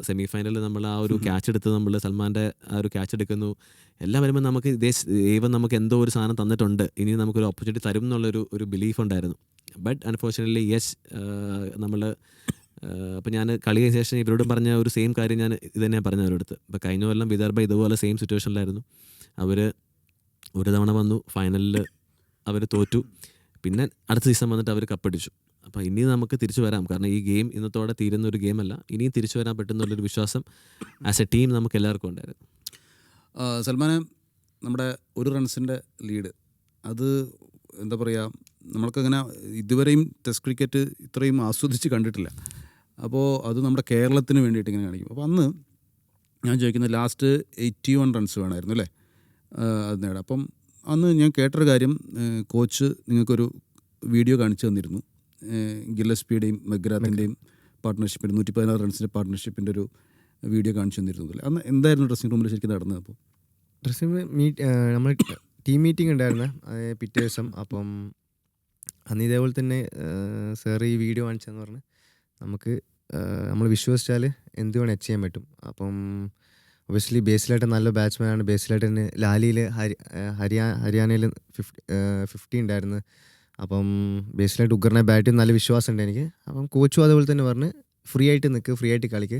സെമി ഫൈനലിൽ നമ്മൾ ആ ഒരു ക്യാച്ച് എടുത്ത് നമ്മൾ സൽമാൻ്റെ ആ ഒരു ക്യാച്ച് എടുക്കുന്നു, എല്ലാം വരുമ്പോൾ നമുക്ക് ദൈവം നമുക്ക് എന്തോ ഒരു സാധനം തന്നിട്ടുണ്ട്, ഇനി നമുക്കൊരു ഓപ്പർച്യൂണിറ്റി തരും എന്നുള്ളൊരു ബിലീഫ് ഉണ്ടായിരുന്നു. ബട്ട് അൺഫോർച്യുനേറ്റ്ലി നമ്മൾ അപ്പോൾ ഞാൻ കളി കഴിഞ്ഞ ശേഷം ഇവരോട് പറഞ്ഞ ഒരു സെയിം കാര്യം ഞാൻ ഇത് തന്നെയാണ് പറഞ്ഞത് അവരോടുത്ത്. ഇപ്പോൾ കഴിഞ്ഞ കൊല്ലം വിദർഭ ഇതുപോലെ സെയിം സിറ്റുവേഷനിലായിരുന്നു. അവർ ഒരു തവണ വന്നു, ഫൈനലിൽ അവർ തോറ്റു, പിന്നെ അടുത്ത സീസൺ വന്നിട്ട് അവർ കപ്പടിച്ചു. അപ്പോൾ ഇനി നമുക്ക് തിരിച്ചു വരാം, കാരണം ഈ ഗെയിം ഇന്നത്തോടെ തീരുന്ന ഒരു ഗെയിമല്ല, ഇനിയും തിരിച്ചു വരാൻ പറ്റുന്നുള്ളൊരു വിശ്വാസം ആസ് എ ടീം നമുക്ക് എല്ലാവർക്കും ഉണ്ടായിരുന്നു. സൽമാന്, നമ്മുടെ 1 റൺസിൻ്റെ ലീഡ്, അത് എന്താ പറയുക, നമ്മൾക്കങ്ങനെ ഇതുവരെയും ടെസ്റ്റ് ക്രിക്കറ്റ് ഇത്രയും ആസ്വദിച്ച് കണ്ടിട്ടില്ല. അപ്പോൾ അത് നമ്മുടെ കേരളത്തിന് വേണ്ടിയിട്ട് ഇങ്ങനെ കാണിക്കും. അപ്പോൾ അന്ന് ഞാൻ ചോദിക്കുന്നത് ലാസ്റ്റ് 81 റൺസ് വേണമായിരുന്നു അല്ലേ അത് നേടാം. അപ്പം അന്ന് ഞാൻ കേട്ടൊരു കാര്യം, കോച്ച് നിങ്ങൾക്കൊരു വീഡിയോ കാണിച്ചു തന്നിരുന്നു, ഗില്ലസ്പിയുടെയും മെഗ്രാത്തിൻ്റെയും പാർട്ട്ണർഷിപ്പിൻ്റെ 116 റൺസിൻ്റെ പാർട്ട്ണർഷിപ്പിൻ്റെ ഒരു വീഡിയോ കാണിച്ചു തന്നിരുന്നു. അന്ന് എന്തായിരുന്നു ഡ്രസ്സിംഗ് റൂമിൽ ശരിക്കും നടന്നത്? അപ്പോൾ ഡ്രസ്സിംഗ് നമ്മൾ ടീം മീറ്റിംഗ് ഉണ്ടായിരുന്നു പിറ്റേ ദിവസം. അപ്പം അന്ന് ഇതേപോലെ തന്നെ സാർ ഈ വീഡിയോ കാണിച്ചതെന്ന് പറഞ്ഞ് നമുക്ക് നമ്മൾ വിശ്വസിച്ചാൽ എന്ത് വേണം അച്ചീവ് ചെയ്യാൻ പറ്റും. അപ്പം ഒബിയസ്ലി ബേസിലായിട്ട് നല്ല ബാറ്റ്സ്മാനാണ്. ബേസിലായിട്ടിന് ലാലിയിൽ ഹരിയാനയിൽ 50 ഉണ്ടായിരുന്നു. അപ്പം ബേസിലായിട്ട് ഉഗ്രനെ ബാറ്റ് ചെയ്ത് നല്ല വിശ്വാസമുണ്ട് എനിക്ക്. അപ്പം കോച്ചും അതുപോലെ തന്നെ പറഞ്ഞ് ഫ്രീ ആയിട്ട് നിൽക്ക്, ഫ്രീ ആയിട്ട് കളിക്ക്,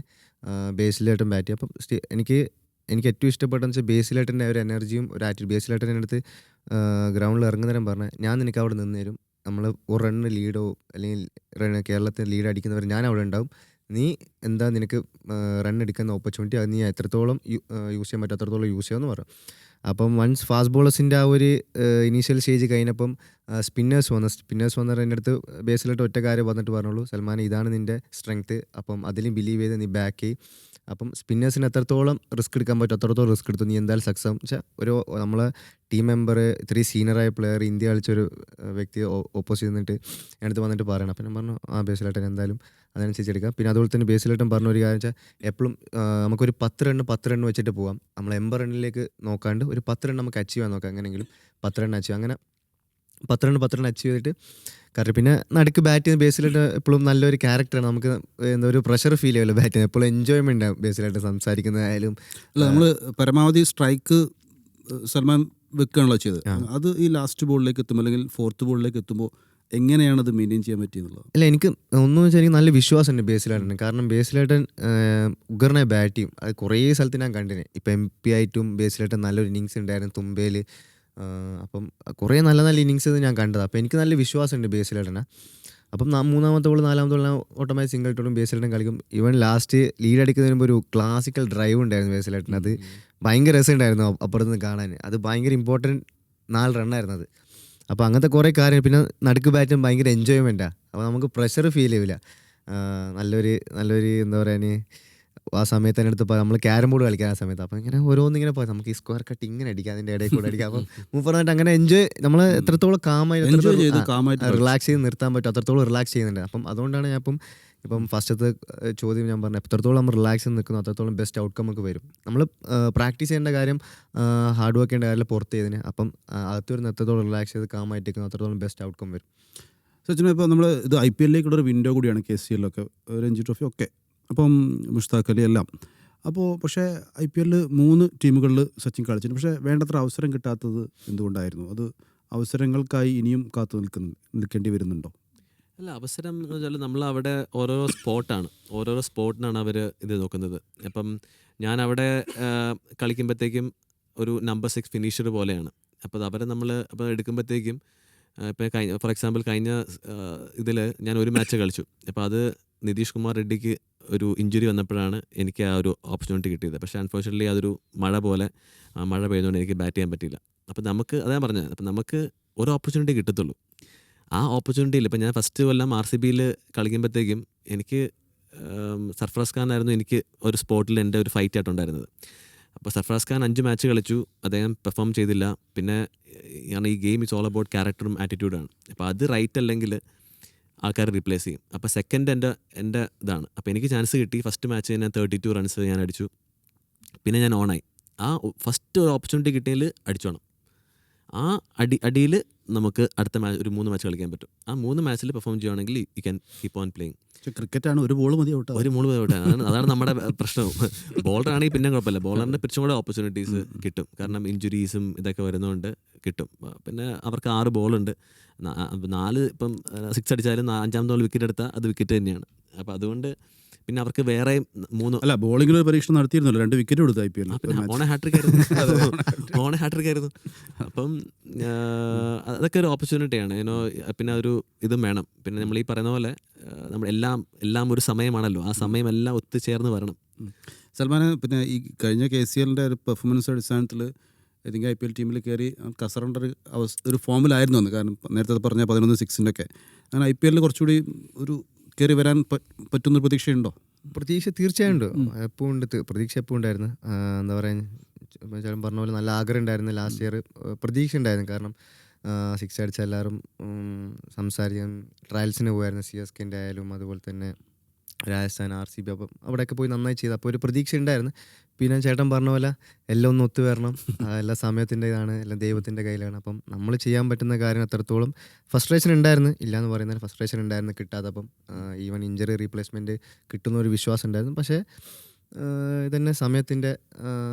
ബേസിലായിട്ടും ബാറ്റ് ചെയ്യും. അപ്പം എനിക്ക് ഏറ്റവും ഇഷ്ടപ്പെട്ടെന്ന് വെച്ചാൽ ബേസിലായിട്ടിൻ്റെ ഒരു എനർജിയും ഒരു ആറ്റിറ്റ്യൂഡ്. ബേസിലായിട്ടിൻ്റെ അടുത്ത് ഗ്രൗണ്ടിൽ ഇറങ്ങുന്നേരം പറഞ്ഞാൽ ഞാൻ നിനക്ക് അവിടെ നിന്ന് തരും, നമ്മൾ ഒരു റണ്ണ് ലീഡോ അല്ലെങ്കിൽ കേരളത്തിൽ ലീഡ് അടിക്കുന്നവർ ഞാൻ അവിടെ ഉണ്ടാവും, നീ എന്താ നിനക്ക് റൺ എടുക്കുന്ന ഓപ്പർച്യൂണിറ്റി അത് നീ എത്രത്തോളം യൂസ് ചെയ്യാൻ പറ്റും അത്രത്തോളം യൂസ് ചെയ്യുമെന്ന് പറഞ്ഞു. അപ്പം വൺസ് ഫാസ്റ്റ് ബോളേഴ്സിൻ്റെ ആ ഒരു ഇനീഷ്യൽ സ്റ്റേജ് കഴിഞ്ഞപ്പം സ്പിന്നേഴ്സ് വന്നവർ എൻ്റെ അടുത്ത് ബേസിലായിട്ട് ഒറ്റ കാര്യം വന്നിട്ട് പറഞ്ഞുള്ളൂ, സൽമാൻ ഇതാണ് നിൻ്റെ സ്ട്രെങ്ത്ത്, അപ്പം അതിലും ബിലീവ് ചെയ്ത് നീ ബാക്ക് ചെയ്യും, അപ്പം സ്പിന്നേഴ്സിന് എത്രത്തോളം റിസ്ക് എടുക്കാൻ പറ്റും അത്രത്തോളം റിസ്ക് എടുത്തു, നീ എന്തായാലും സക്സസ് ആവും. വെച്ചാൽ ഒരു നമ്മളെ ടീം മെമ്പർ ഇത്രയും സീനിയറായ പ്ലെയർ ഇന്ത്യ കളിച്ചൊരു വ്യക്തി ഓപ്പോസിറ്റ് നിന്നിട്ട് അടുത്ത് വന്നിട്ട് പറയണം. അപ്പം ഞാൻ പറഞ്ഞു ബേസിലായിട്ട് എന്തായാലും അതനുസരിച്ച് എടുക്കാം. പിന്നെ അതുപോലെ തന്നെ ബേസിലായിട്ടും പറഞ്ഞ ഒരു കാര്യം വെച്ചാൽ എപ്പോഴും നമുക്കൊരു 10 റണ്ണ് വെച്ചിട്ട് പോകാം, നമ്മൾ 80 റണ്ണിലേക്ക് നോക്കാണ്ട് ഒരു 10 റണ്ണ് നമുക്ക് അച്ചീവ് ചെയ്യാൻ നോക്കാം, എങ്ങനെയെങ്കിലും 10 റണ്ണ് അച്ചീവ്, അങ്ങനെ 10 റണ്ണ് അച്ചീവ് ചെയ്തിട്ട് കറക്റ്റ്. പിന്നെ നടുക്ക് ബാറ്റ് ചെയ്യുന്ന ബേസിലായിട്ട് എപ്പോഴും നല്ലൊരു ക്യാരക്ടറാണ്, നമുക്ക് എന്താ ഒരു പ്രഷർ ഫീൽ ചെയ്യുമല്ലോ ബാറ്റ് ചെയ്യുന്നത്, എപ്പോഴും എൻജോയ്മെൻ്റ് ആണ് ബേസിലായിട്ട് സംസാരിക്കുന്നതായാലും. അല്ല, നമ്മൾ പരമാവധി സ്ട്രൈക്ക് സൽമാൻ വെക്കുകയാണല്ലോ ചെയ്തത്. അത് ഈ ലാസ്റ്റ് ബോളിലേക്ക് എത്തുമ്പോൾ അല്ലെങ്കിൽ ഫോർത്ത് ബോളിലേക്ക് എത്തുമ്പോൾ എങ്ങനെയാണ് അത് മെയിൻറ്റെയിൻ ചെയ്യാൻ പറ്റിയെന്നുള്ളത്? അല്ല, എനിക്ക് ഒന്നും വെച്ചാൽ എനിക്ക് നല്ല വിശ്വാസമുണ്ട് ബേസിലായിട്ടുണ്ട്. കാരണം ബേസിലായിട്ട് ഉഗ്രനെ ബാറ്റ് ചെയ്യും, അത് കുറേ സ്ഥലത്ത് ഞാൻ കണ്ടിന്. ഇപ്പം MP ആയിട്ടും ബേസിലായിട്ട് നല്ലൊരു ഇന്നിങ്സ് ഉണ്ടായിരുന്നു തുമ്പയിൽ. അപ്പം കുറേ നല്ല നല്ല ഇന്നിങ്സ് ഞാൻ കണ്ടത്. അപ്പോൾ എനിക്ക് നല്ല വിശ്വാസമുണ്ട് ബേസിലായിട്ടാണ്. അപ്പം മൂന്നാമത്തെ ബോൾ നാലാമത്തെ ബോൾ ഓട്ടോമാറ്റിക് സിംഗിൾ ഇട്ടോളും ബേസിലായിട്ടും കളിക്കും. ഈവൻ ലാസ്റ്റ് ലീഡ് അടിക്കുന്നതിന് മുമ്പ് ഒരു ക്ലാസിക്കൽ ഡ്രൈവ് ഉണ്ടായിരുന്നു ബേസിലായിട്ടിന്, അത് ഭയങ്കര രസമുണ്ടായിരുന്നു അപ്പുറത്ത് നിന്ന് കാണാൻ. അത് ഭയങ്കര ഇമ്പോർട്ടൻറ്റ് 4 റണ്ണായിരുന്നു അത്. അപ്പോൾ അങ്ങനത്തെ കുറേ കാര്യം. പിന്നെ നടുക്ക് ബാറ്റും ഭയങ്കര എൻജോയ്മെൻറ്റാണ്, അപ്പോൾ നമുക്ക് പ്രഷർ ഫീൽ ചെയ്യില്ല. നല്ലൊരു എന്താ പറയുക, ആ സമയത്ത് തന്നെ എടുത്ത് നമ്മൾ ക്യാരം ബോർഡ് കളിക്കാൻ ആ സമയത്ത്. അപ്പോൾ ഇങ്ങനെ ഓരോന്നിങ്ങനെ പോയി നമുക്ക് ഈ സ്ക്വയർ കട്ട് ഇങ്ങനെ അടിക്കാം, അതിൻ്റെ ഇടയിൽ കൂടെ അടിക്കാം. അപ്പം പറഞ്ഞിട്ട് അങ്ങനെ എൻജോയ് നമ്മൾ എത്രത്തോളം റിലാക്സ് ചെയ്ത് നിർത്താൻ പറ്റും അത്രത്തോളം റിലാക്സ് ചെയ്യുന്നുണ്ട്. അപ്പം അതുകൊണ്ടാണ് ഞാൻ ഇപ്പം ഫസ്റ്റത്തെ ചോദ്യം ഞാൻ പറഞ്ഞത്, എത്രത്തോളം നമ്മൾ റിലാക്സ് ചെയ്ത് നിൽക്കുന്നു അത്രത്തോളം ബെസ്റ്റ് ഔട്ട്കം നമുക്ക് വരും. നമ്മൾ പ്രാക്ടീസ് ചെയ്യേണ്ട കാര്യം, ഹാർഡ് വർക്ക് ചെയ്യേണ്ട കാര്യം പുറത്ത് ചെയ്തതിന്, അപ്പം അകത്ത് വരുന്ന എത്രത്തോളം റിലാക്സ് ചെയ്ത് കാമായിട്ട് നിൽക്കുന്നു അത്രത്തോളം ബെസ്റ്റ് ഔട്ട്കം വരും. സച്ചിൻ, ഇപ്പോൾ നമ്മൾ ഇത് IPL ഒരു വിൻഡോ കൂടിയാണ്, KCL ഒക്കെ, രഞ്ജി ട്രോഫി ഒക്കെ, അപ്പം മുഷ്താഖ് അലി എല്ലാം. അപ്പോൾ പക്ഷേ IPL 3 ടീമുകളിൽ സച്ചിൻ കളിച്ചിട്ടുണ്ട്, പക്ഷേ വേണ്ടത്ര അവസരം കിട്ടാത്തത് എന്തുകൊണ്ടായിരുന്നു? അത് അവസരങ്ങൾക്കായി ഇനിയും നിൽക്കേണ്ടി വരുന്നുണ്ടോ? അല്ല, അവസരം എന്ന് വെച്ചാൽ നമ്മളവിടെ ഓരോരോ സ്പോട്ടിനാണ് അവർ ഇത് നോക്കുന്നത്. അപ്പം ഞാൻ അവിടെ കളിക്കുമ്പോഴത്തേക്കും ഒരു നമ്പർ 6 ഫിനിഷർ പോലെയാണ്. അപ്പോൾ അത് അവരെ നമ്മൾ അപ്പോൾ എടുക്കുമ്പോഴത്തേക്കും ഇപ്പോൾ ഫോർ എക്സാമ്പിൾ കഴിഞ്ഞ ഇതിൽ ഞാൻ ഒരു മാച്ച് കളിച്ചു. അപ്പോൾ അത് നിതീഷ് കുമാർ റെഡ്ഡിക്ക് ഒരു ഇഞ്ചുറി വന്നപ്പോഴാണ് എനിക്ക് ആ ഒരു ഓപ്പർച്യൂണിറ്റി കിട്ടിയത്. പക്ഷേ അൺഫോർച്യുനേറ്റ്ലി അതൊരു മഴ പെയ്തുകൊണ്ട് എനിക്ക് ബാറ്റ് ചെയ്യാൻ പറ്റിയില്ല. അപ്പോൾ നമുക്ക് അതാ പറഞ്ഞത്, അപ്പം നമുക്ക് ഒരു ഓപ്പർച്യൂണിറ്റി കിട്ടത്തുള്ളൂ. ആ ഓപ്പർച്യൂണിറ്റിയിൽ ഇപ്പം ഞാൻ ഫസ്റ്റ് കൊല്ലം RCBയിൽ കളിക്കുമ്പോഴത്തേക്കും എനിക്ക് സർഫറാസ് ഖാനായിരുന്നു എനിക്ക് ഒരു സ്പോട്ടിൽ എൻ്റെ ഒരു ഫൈറ്റ് ആയിട്ടുണ്ടായിരുന്നത്. അപ്പോൾ സർഫറാസ് ഖാൻ 5 മാച്ച് കളിച്ചു, അദ്ദേഹം പെർഫോം ചെയ്തില്ല. പിന്നെ ഈ ഗെയിം ഈസ് ഓൾ അബൌട്ട് ക്യാരക്ടറും ആറ്റിറ്റ്യൂഡാണ്. അപ്പോൾ അത് റൈറ്റ് അല്ലെങ്കിൽ ആൾക്കാർ റീപ്ലേസ് ചെയ്യും. അപ്പോൾ സെക്കൻഡ് എൻ്റെ ഇതാണ്. അപ്പോൾ എനിക്ക് ചാൻസ് കിട്ടി. ഫസ്റ്റ് മാച്ച് ഞാൻ 32 റൺസ് ഞാൻ അടിച്ചു. പിന്നെ ഞാൻ ഓണായി. ആ ഫസ്റ്റ് ഒരു ഓപ്പർച്യൂണിറ്റി കിട്ടിയതിൽ അടിച്ചോണം. ആ അടിയിൽ നമുക്ക് അടുത്ത മാച്ച് ഒരു 3 മാച്ച് കളിക്കാൻ പറ്റും. ആ 3 മാച്ചിൽ പെർഫോം ചെയ്യുകയാണെങ്കിൽ you can keep on playing. ക്രിക്കറ്റാണ്, ഒരു ബോൾ മതി ഔട്ട്. അതാണ് നമ്മുടെ പ്രശ്നവും. ബോളറാണെങ്കിൽ പിന്നെ കുഴപ്പമില്ല, ബോളറിന് കുറച്ചും കൂടെ ഓപ്പർച്യൂണിറ്റീസ് കിട്ടും. കാരണം ഇഞ്ചുറീസും ഇതൊക്കെ വരുന്നതുകൊണ്ട് കിട്ടും. പിന്നെ അവർക്ക് 6 ബോളുണ്ട്, 4 ഇപ്പം 6 അടിച്ചാലും 5ാമത്തെ ബോൾ വിക്കറ്റ് എടുത്താൽ അത് വിക്കറ്റ് തന്നെയാണ്. അപ്പോൾ അതുകൊണ്ട് പിന്നെ അവർക്ക് വേറെ 3 അല്ല ബോളിംഗിൽ ഒരു പരീക്ഷണം നടത്തിയിരുന്നല്ലോ, 2 വിക്കറ്റ് കൊടുത്തു IPL. ഓണ ഹാട്രിക് ആയിരുന്നു. അപ്പം അതൊക്കെ ഒരു ഓപ്പർച്യൂണിറ്റിയാണ്. പിന്നെ ഒരു ഇതും വേണം. പിന്നെ നമ്മൾ ഈ പറയുന്ന പോലെ നമ്മൾ എല്ലാം ഒരു സമയമാണല്ലോ, ആ സമയം എല്ലാം ഒത്തുചേർന്ന് വരണം. സൽമാൻ, പിന്നെ ഈ കഴിഞ്ഞ KCLൻ്റെ ഒരു പെർഫോമൻസ് അടിസ്ഥാനത്തിൽ ഏതെങ്കിലും IPL ടീമിൽ കയറി കസറേണ്ട ഒരു ഫോമിലായിരുന്നു അന്ന്. കാരണം നേരത്തെ പറഞ്ഞ 11 6 ഒക്കെ അങ്ങനെ IPL കുറച്ചുകൂടി ഒരു കയറി വരാൻ പറ്റുന്നൊരു പ്രതീക്ഷയുണ്ടോ? പ്രതീക്ഷ തീർച്ചയായും ഉണ്ട്, എപ്പോൾ ഉണ്ട്. പ്രതീക്ഷ എപ്പോൾ ഉണ്ടായിരുന്നു. എന്താ പറയുക, പറഞ്ഞ പോലെ നല്ല ആഗ്രഹം ഉണ്ടായിരുന്നു. ലാസ്റ്റ് ഇയർ പ്രതീക്ഷ ഉണ്ടായിരുന്നു. കാരണം 6 അടിച്ച എല്ലാവരും സംസാരിക്കാൻ ട്രയൽസിന് പോയായിരുന്നു, CSKൻ്റെ ആയാലും അതുപോലെ തന്നെ രാജസ്ഥാൻ, RCB, അപ്പം അവിടെയൊക്കെ പോയി നന്നായി ചെയ്തു. അപ്പോൾ ഒരു പ്രതീക്ഷ ഉണ്ടായിരുന്നു. പിന്നെ ചേട്ടൻ പറഞ്ഞ പോലെ എല്ലാം ഒന്ന് ഒത്തു വരണം, എല്ലാം സമയത്തിൻ്റെ ഇതാണ്, എല്ലാം ദൈവത്തിൻ്റെ കയ്യിലാണ്. അപ്പം നമ്മൾ ചെയ്യാൻ പറ്റുന്ന കാര്യം എത്രത്തോളം ഫ്രസ്ട്രേഷൻ ഉണ്ടായിരുന്നു, ഇല്ലയെന്ന് പറയുന്നത് ഫ്രസ്ട്രേഷൻ ഉണ്ടായിരുന്നു കിട്ടാത്തപ്പം. ഈവൻ ഇഞ്ചറി റീപ്ലേസ്മെൻറ്റ് കിട്ടുന്ന ഒരു വിശ്വാസം ഉണ്ടായിരുന്നു. പക്ഷേ ഇതന്നെ സമയത്തിൻ്റെ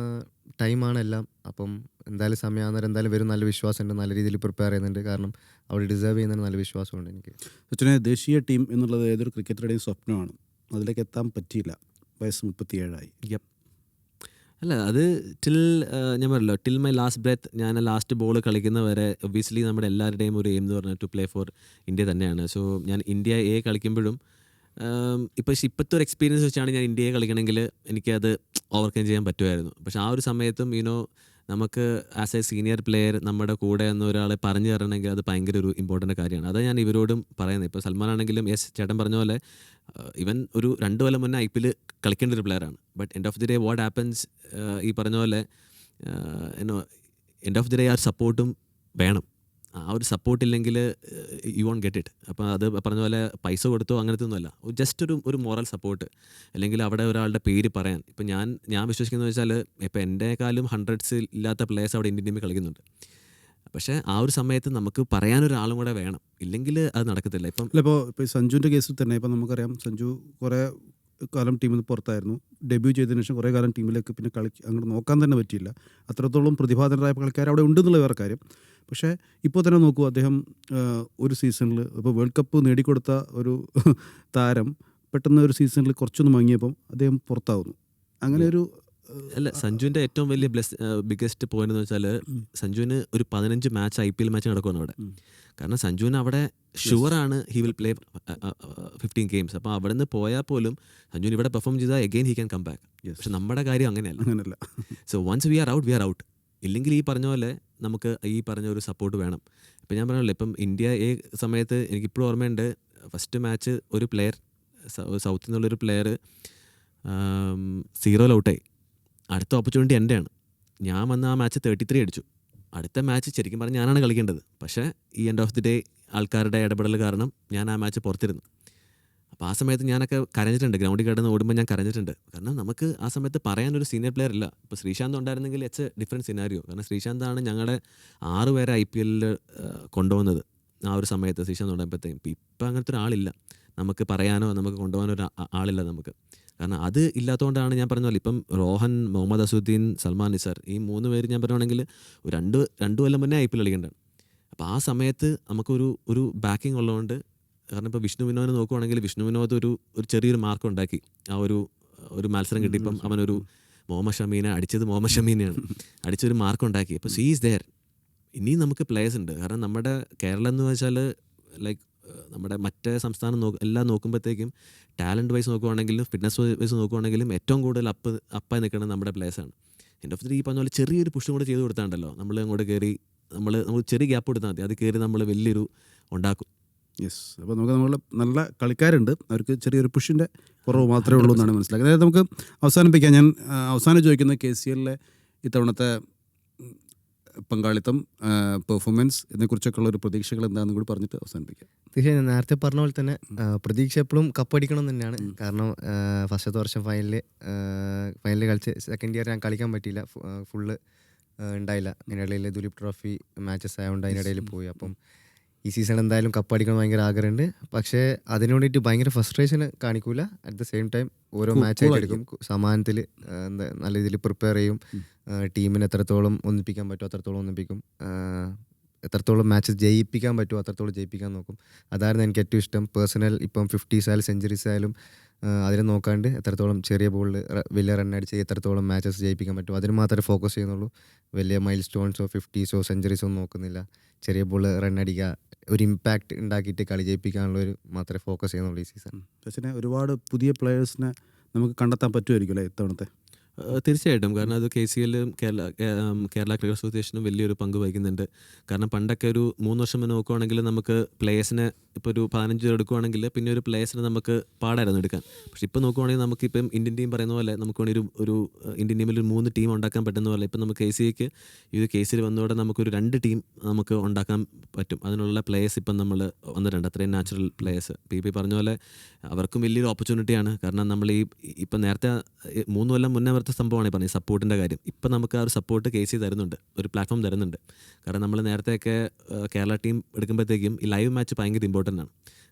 ടൈമാണ് എല്ലാം. അപ്പം എന്തായാലും സമയമാകുന്നവരെ എന്തായാലും വരും, നല്ല വിശ്വാസമുണ്ട്, നല്ല രീതിയിൽ പ്രിപ്പയർ ചെയ്യുന്നുണ്ട്. കാരണം അവർ ഡിസേർവ് ചെയ്യുന്നതിന് നല്ല വിശ്വാസമുണ്ട് എനിക്ക്. സച്ചിനെ, ദേശീയ ടീം എന്നുള്ളത് ഏതൊരു ക്രിക്കറ്ററുടെയും സ്വപ്നമാണ്. അതിലേക്ക് എത്താൻ പറ്റിയില്ല, വയസ്സ് 37 യപ്പ്. അല്ല, അത് ഞാൻ പറഞ്ഞല്ലോ, ടിൽ മൈ ലാസ്റ്റ് ബ്രെത്ത്, ഞാൻ ലാസ്റ്റ് ബോൾ കളിക്കുന്നവരെ ഒബ്വിയസ്ലി നമ്മുടെ എല്ലാവരുടെയും ഒരു എയിം എന്ന് പറഞ്ഞാൽ ടു പ്ലേ ഫോർ ഇന്ത്യ തന്നെയാണ്. സോ ഞാൻ ഇന്ത്യ എ കളിക്കുമ്പോഴും ഇപ്പോഴത്തെ ഒരു എക്സ്പീരിയൻസ് വെച്ചാണ് ഞാൻ ഇന്ത്യയെ കളിക്കണമെങ്കിൽ എനിക്കത് ഓവർകം ചെയ്യാൻ പറ്റുമായിരുന്നു. പക്ഷേ ആ ഒരു സമയത്തും നമുക്ക് ആസ് എ സീനിയർ പ്ലെയർ നമ്മുടെ കൂടെ എന്ന ഒരാളെ പറഞ്ഞു തരണമെങ്കിൽ അത് ഭയങ്കര ഒരു ഇമ്പോർട്ടൻ്റ് കാര്യമാണ്. അതാണ് ഞാൻ ഇവരോടും പറയുന്നത്. ഇപ്പോൾ സൽമാൻ ആണെങ്കിലും ചേട്ടൻ പറഞ്ഞ പോലെ ഇവൻ ഒരു 2 കൊല്ലം മുന്നേ IPL കളിക്കേണ്ട ഒരു പ്ലെയറാണ്. But end of the day what happens, ഈ പറഞ്ഞ പോലെ എൻഡ് ഓഫ് ദി ഡേ ആ ഒരു സപ്പോർട്ടും വേണം. ആ ഒരു സപ്പോർട്ട് ഇല്ലെങ്കിൽ യു വോണ്ട് ഗെറ്റ് ഇറ്റ്. അപ്പോൾ അത് പറഞ്ഞ പോലെ പൈസ കൊടുത്തോ അങ്ങനത്തെ ഒന്നുമല്ല, ജസ്റ്റ് ഒരു മോറൽ സപ്പോർട്ട്, അല്ലെങ്കിൽ അവിടെ ഒരാളുടെ പേര് പറയാൻ. ഇപ്പം ഞാൻ വിശ്വസിക്കുന്നത് വെച്ചാൽ ഇപ്പോൾ എൻ്റെക്കാളും ഹൺഡ്രഡ്സ് ഇല്ലാത്ത പ്ലേയേഴ്സ് അവിടെ ഇന്ത്യൻ ടീമിൽ കളിക്കുന്നുണ്ട്. പക്ഷേ ആ ഒരു സമയത്ത് നമുക്ക് പറയാനൊരാളും കൂടെ വേണം, ഇല്ലെങ്കിൽ അത് നടക്കത്തില്ല. ഇപ്പം ഇപ്പോൾ സഞ്ജുവിൻ്റെ കേസിൽ തന്നെ ഇപ്പം നമുക്കറിയാം, സഞ്ജു കുറേ കാലം ടീമിൽ നിന്ന് പുറത്തായിരുന്നു. ഡെബ്യൂ ചെയ്തതിനു ശേഷം കുറേ കാലം ടീമിലേക്ക് പിന്നെ അങ്ങോട്ട് നോക്കാൻ തന്നെ പറ്റിയില്ല. അത്രത്തോളം പ്രതിഭാതരായ കളിക്കാർ അവിടെ ഉണ്ടെന്നുള്ള വേറെ കാര്യം. പക്ഷേ ഇപ്പോൾ തന്നെ നോക്കൂ, അദ്ദേഹം ഒരു സീസണിൽ ഇപ്പോൾ വേൾഡ് കപ്പ് നേടിക്കൊടുത്ത ഒരു താരം പെട്ടെന്ന് ഒരു സീസണിൽ കുറച്ചൊന്ന് മങ്ങിയപ്പം അദ്ദേഹം പുറത്താവുന്നു. അങ്ങനെ ഒരു അല്ല, സഞ്ജുവിൻ്റെ ഏറ്റവും വലിയ ബിഗ്ഗസ്റ്റ് പോയിന്റ് എന്ന് വെച്ചാൽ സഞ്ജുവിന് ഒരു 15 മാച്ച് IPL മാച്ച് നടക്കുകയാണ് അവിടെ. കാരണം സഞ്ജുവിന് അവിടെ ഷുവറാണ് ഹി വിൽ പ്ലേ 15 ഗെയിംസ്. അപ്പോൾ അവിടെ നിന്ന് പോയാൽ പോലും സഞ്ജുവിന് ഇവിടെ പെർഫോം ചെയ്താൽ again he can come back. പക്ഷെ നമ്മുടെ കാര്യം അങ്ങനെയല്ല. So once we are out. ഇല്ലെങ്കിൽ ഈ പറഞ്ഞ പോലെ നമുക്ക് ഈ പറഞ്ഞ ഒരു സപ്പോർട്ട് വേണം. ഇപ്പം ഞാൻ പറഞ്ഞല്ലോ, ഇപ്പം ഇന്ത്യ സമയത്ത് എനിക്കിപ്പോഴും ഓർമ്മയുണ്ട്, ഫസ്റ്റ് മാച്ച് ഒരു പ്ലെയർ സൗത്തിൽ നിന്നുള്ളൊരു പ്ലെയർ 0 ഔട്ടായി. അടുത്ത ഓപ്പർച്യൂണിറ്റി എൻ്റെയാണ്. ഞാൻ വന്ന് ആ മാച്ച് 33 അടിച്ചു. അടുത്ത മാച്ച് ശരിക്കും പറഞ്ഞാൽ ഞാനാണ് കളിക്കേണ്ടത്. പക്ഷേ ഈ എൻഡ് ഓഫ് ദി ഡേ ആൾക്കാരുടെ ഇടപെടൽ കാരണം ഞാൻ ആ മാച്ച് പുറത്തിരുന്നു. അപ്പോൾ ആ സമയത്ത് ഞാനൊക്കെ കരഞ്ഞിട്ടുണ്ട്, ഗ്രൗണ്ടിൽ കിടന്ന് ഓടുമ്പോൾ ഞാൻ കരഞ്ഞിട്ടുണ്ട്. കാരണം നമുക്ക് ആ സമയത്ത് പറയാനൊരു സീനിയർ പ്ലെയർ ഇല്ല. ഇപ്പോൾ ശ്രീശാന്ത് ഉണ്ടായിരുന്നെങ്കിൽ ഇറ്റ്സ് എ ഡിഫറെൻറ്റ് സിനാരിയോ. കാരണം ശ്രീശാന്താണ് ഞങ്ങളെ 6 പേരെ IPL കൊണ്ടുപോകുന്നത് ആ ഒരു സമയത്ത്. ശ്രീശാന്ത് ഉണ്ടായപ്പോഴത്തേക്കും ഇപ്പം അങ്ങനത്തെ ഒരാളില്ല, നമുക്ക് പറയാനോ നമുക്ക് കൊണ്ടുപോകാനോ ഒരു ആളില്ല നമുക്ക്. കാരണം അത് ഇല്ലാത്തതുകൊണ്ടാണ് ഞാൻ പറഞ്ഞ പോലെ ഇപ്പം റോഹൻ, മുഹമ്മദ് അസുദ്ദീൻ, സൽമാൻ നിസാർ, ഈ 3 പേര് ഞാൻ പറയുകയാണെങ്കിൽ ഒരു 2 കൊല്ലം മുന്നേ IPL കളിക്കേണ്ടതാണ്. അപ്പോൾ ആ സമയത്ത് നമുക്കൊരു ബാക്കിംഗ് ഉള്ളതുകൊണ്ട്. കാരണം ഇപ്പോൾ വിഷ്ണു വിനോദിനെ നോക്കുവാണെങ്കിൽ വിഷ്ണു വിനോദ് ഒരു ചെറിയൊരു മാർക്ക് ഉണ്ടാക്കി. ആ ഒരു മത്സരം കിട്ടിയപ്പം അവനൊരു മുഹമ്മദ് ഷമീനെ അടിച്ചൊരു മാർക്ക് ഉണ്ടാക്കി. അപ്പോൾ സീ ഈസ് ദെയർ. ഇനിയും നമുക്ക് പ്ലേയേഴ്സ് ഉണ്ട്. കാരണം നമ്മുടെ കേരളം എന്ന് വെച്ചാൽ ലൈക്ക് നമ്മുടെ മറ്റേ സംസ്ഥാനം എല്ലാം നോക്കുമ്പോഴത്തേക്കും ടാലൻറ്റ് വൈസ് നോക്കുവാണെങ്കിലും ഫിറ്റ്നസ് വൈസ് നോക്കുവാണെങ്കിലും ഏറ്റവും കൂടുതൽ അപ്പായി നിൽക്കുന്നത് നമ്മുടെ പ്ലേയേഴ്സാണ്. എൻ്റെ ഓഫ് ഈ പറഞ്ഞ പോലെ ചെറിയൊരു പുഷും കൂടെ ചെയ്ത് കൊടുത്താണ്ടല്ലോ, നമ്മൾ അങ്ങോട്ട് കയറി നമ്മൾ ചെറിയ ഗ്യാപ്പ് കൊടുത്താൽ മതി, അത് കയറി നമ്മൾ വലിയൊരു ഉണ്ടാക്കും. യെസ്. അപ്പോൾ നമ്മൾ നല്ല കളിക്കാരുണ്ട്, അവർക്ക് ചെറിയൊരു പുഷിൻ്റെ കുറവ് മാത്രമേ ഉള്ളൂ എന്നാണ് മനസ്സിലാക്കുന്നത്. അതായത് നമുക്ക് അവസാനിപ്പിക്കാം. ഞാൻ അവസാനം ചോദിക്കുന്നത് KCLലെ ഇത്തവണത്തെ പങ്കാളിത്തം, പെർഫോമൻസ് ഇതിനെക്കുറിച്ചൊക്കെ ഉള്ള ഒരു പ്രതീക്ഷകൾ എന്താണെന്ന് കൂടി പറഞ്ഞിട്ട് അവസാനിപ്പിക്കാം. തീർച്ചയായും നേരത്തെ പറഞ്ഞ പോലെ തന്നെ പ്രതീക്ഷ എപ്പോഴും കപ്പടിക്കണം തന്നെയാണ്. കാരണം ഫസ്റ്റത്തെ വർഷം ഫൈനലിൽ കളിച്ച് സെക്കൻഡ് ഇയർ ഞാൻ കളിക്കാൻ പറ്റിയില്ല, ഫുള്ള് ഉണ്ടായില്ല. അതിനിടയിൽ ദുലീപ് ട്രോഫി മാച്ചസ് ആയതുകൊണ്ട് അതിനിടയിൽ പോയി. അപ്പം ഈ സീസൺ എന്തായാലും കപ്പടിക്കണം ഭയങ്കര ആഗ്രഹമുണ്ട്. പക്ഷേ അതിന് വേണ്ടിയിട്ട് ഭയങ്കര ഫ്രസ്ട്രേഷൻ കാണിക്കൂല. അറ്റ് ദ സെയിം ടൈം ഓരോ മാച്ചായിട്ട് എടുക്കും, സമാനത്തിൽ നല്ല രീതിയിൽ പ്രിപ്പയർ ചെയ്യും. ടീമിനെ എത്രത്തോളം ഒന്നിപ്പിക്കാൻ പറ്റുമോ അത്രത്തോളം ഒന്നിപ്പിക്കും, എത്രത്തോളം മാച്ചസ് ജയിപ്പിക്കാൻ പറ്റുമോ അത്രത്തോളം ജയിപ്പിക്കാൻ നോക്കും. അതായിരുന്നു എനിക്ക് ഏറ്റവും ഇഷ്ടം. പേഴ്സണൽ ഇപ്പം 50s ആയാലും സെഞ്ചുറീസ് ആയാലും അതിനെ നോക്കാണ്ട് എത്രത്തോളം ചെറിയ ബോളിൽ വലിയ റൺ അടിച്ച് എത്രത്തോളം മാച്ചസ് ജയിപ്പിക്കാൻ പറ്റും അതിന് മാത്രമേ ഫോക്കസ് ചെയ്യുന്നുള്ളൂ. വലിയ മൈൽ സ്റ്റോൺസോ 50s സെഞ്ചുറീസോ ഒന്നും നോക്കുന്നില്ല. ചെറിയ ബോൾ റൺ അടിക്കുക, ഒരു ഇമ്പാക്റ്റ് ഉണ്ടാക്കിയിട്ട് കളി ജയിപ്പിക്കാനുള്ളൊരു മാത്രമേ ഫോക്കസ് ചെയ്യുന്നുള്ളൂ ഈ സീസൺ. ഒരുപാട് പുതിയ പ്ലെയേഴ്സിനെ നമുക്ക് കണ്ടെത്താൻ പറ്റുമായിരിക്കും അല്ലേ ഇത്തവണത്തെ? തീർച്ചയായിട്ടും. കാരണം അത് KCL കേരള ക്രിക്കറ്റ് അസോസിയേഷനും വലിയൊരു പങ്ക് വഹിക്കുന്നുണ്ട്. കാരണം പണ്ടൊക്കെ ഒരു 3 വർഷം മുന്നേ നോക്കുവാണെങ്കിൽ നമുക്ക് പ്ലേയേഴ്സിനെ ഇപ്പോൾ ഒരു 15 എടുക്കുവാണെങ്കിൽ പിന്നെ ഒരു പ്ലേയേഴ്സിനെ നമുക്ക് പാടായിരുന്നു എടുക്കാൻ. പക്ഷേ ഇപ്പോൾ നോക്കുവാണെങ്കിൽ നമുക്കിപ്പം ഇന്ത്യൻ ടീം പറയുന്ന പോലെ നമുക്ക് വേണമെങ്കിൽ ഒരു ഇന്ത്യൻ ടീമിൽ ഒരു 3 ടീം ഉണ്ടാക്കാൻ പറ്റുന്ന പോലെ ഇപ്പം നമുക്ക് KCAക്ക് ഇത് KCL വന്നതോടെ നമുക്കൊരു 2 ടീം നമുക്ക് ഉണ്ടാക്കാൻ പറ്റും. അതിനുള്ള പ്ലേയേഴ്സ് ഇപ്പം നമ്മൾ വന്നിട്ടുണ്ട്, അത്രയും നാച്ചുറൽ പ്ലേയേഴ്സ്. ഇപ്പോൾ പറഞ്ഞ പോലെ അവർക്കും വലിയൊരു ഓപ്പർച്യൂണിറ്റിയാണ്. കാരണം നമ്മൾ ഇപ്പം നേരത്തെ 3 കൊല്ലം മുന്നേ അവരുടെ സംഭവമാണ് ഈ പറഞ്ഞത് സപ്പോർട്ടിൻ്റെ കാര്യം. ഇപ്പം നമുക്ക് ആ ഒരു സപ്പോർട്ട് KC തരുന്നുണ്ട്, ഒരു പ്ലാറ്റ്ഫോം തരുന്നുണ്ട്. കാരണം നമ്മൾ നേരത്തെയൊക്കെ കേരള ടീം എടുക്കുമ്പോഴത്തേക്കും ഈ ലൈവ് മാച്ച് ഭയങ്കര ഇമ്പോർട്ടൻ്റ് ആണ്.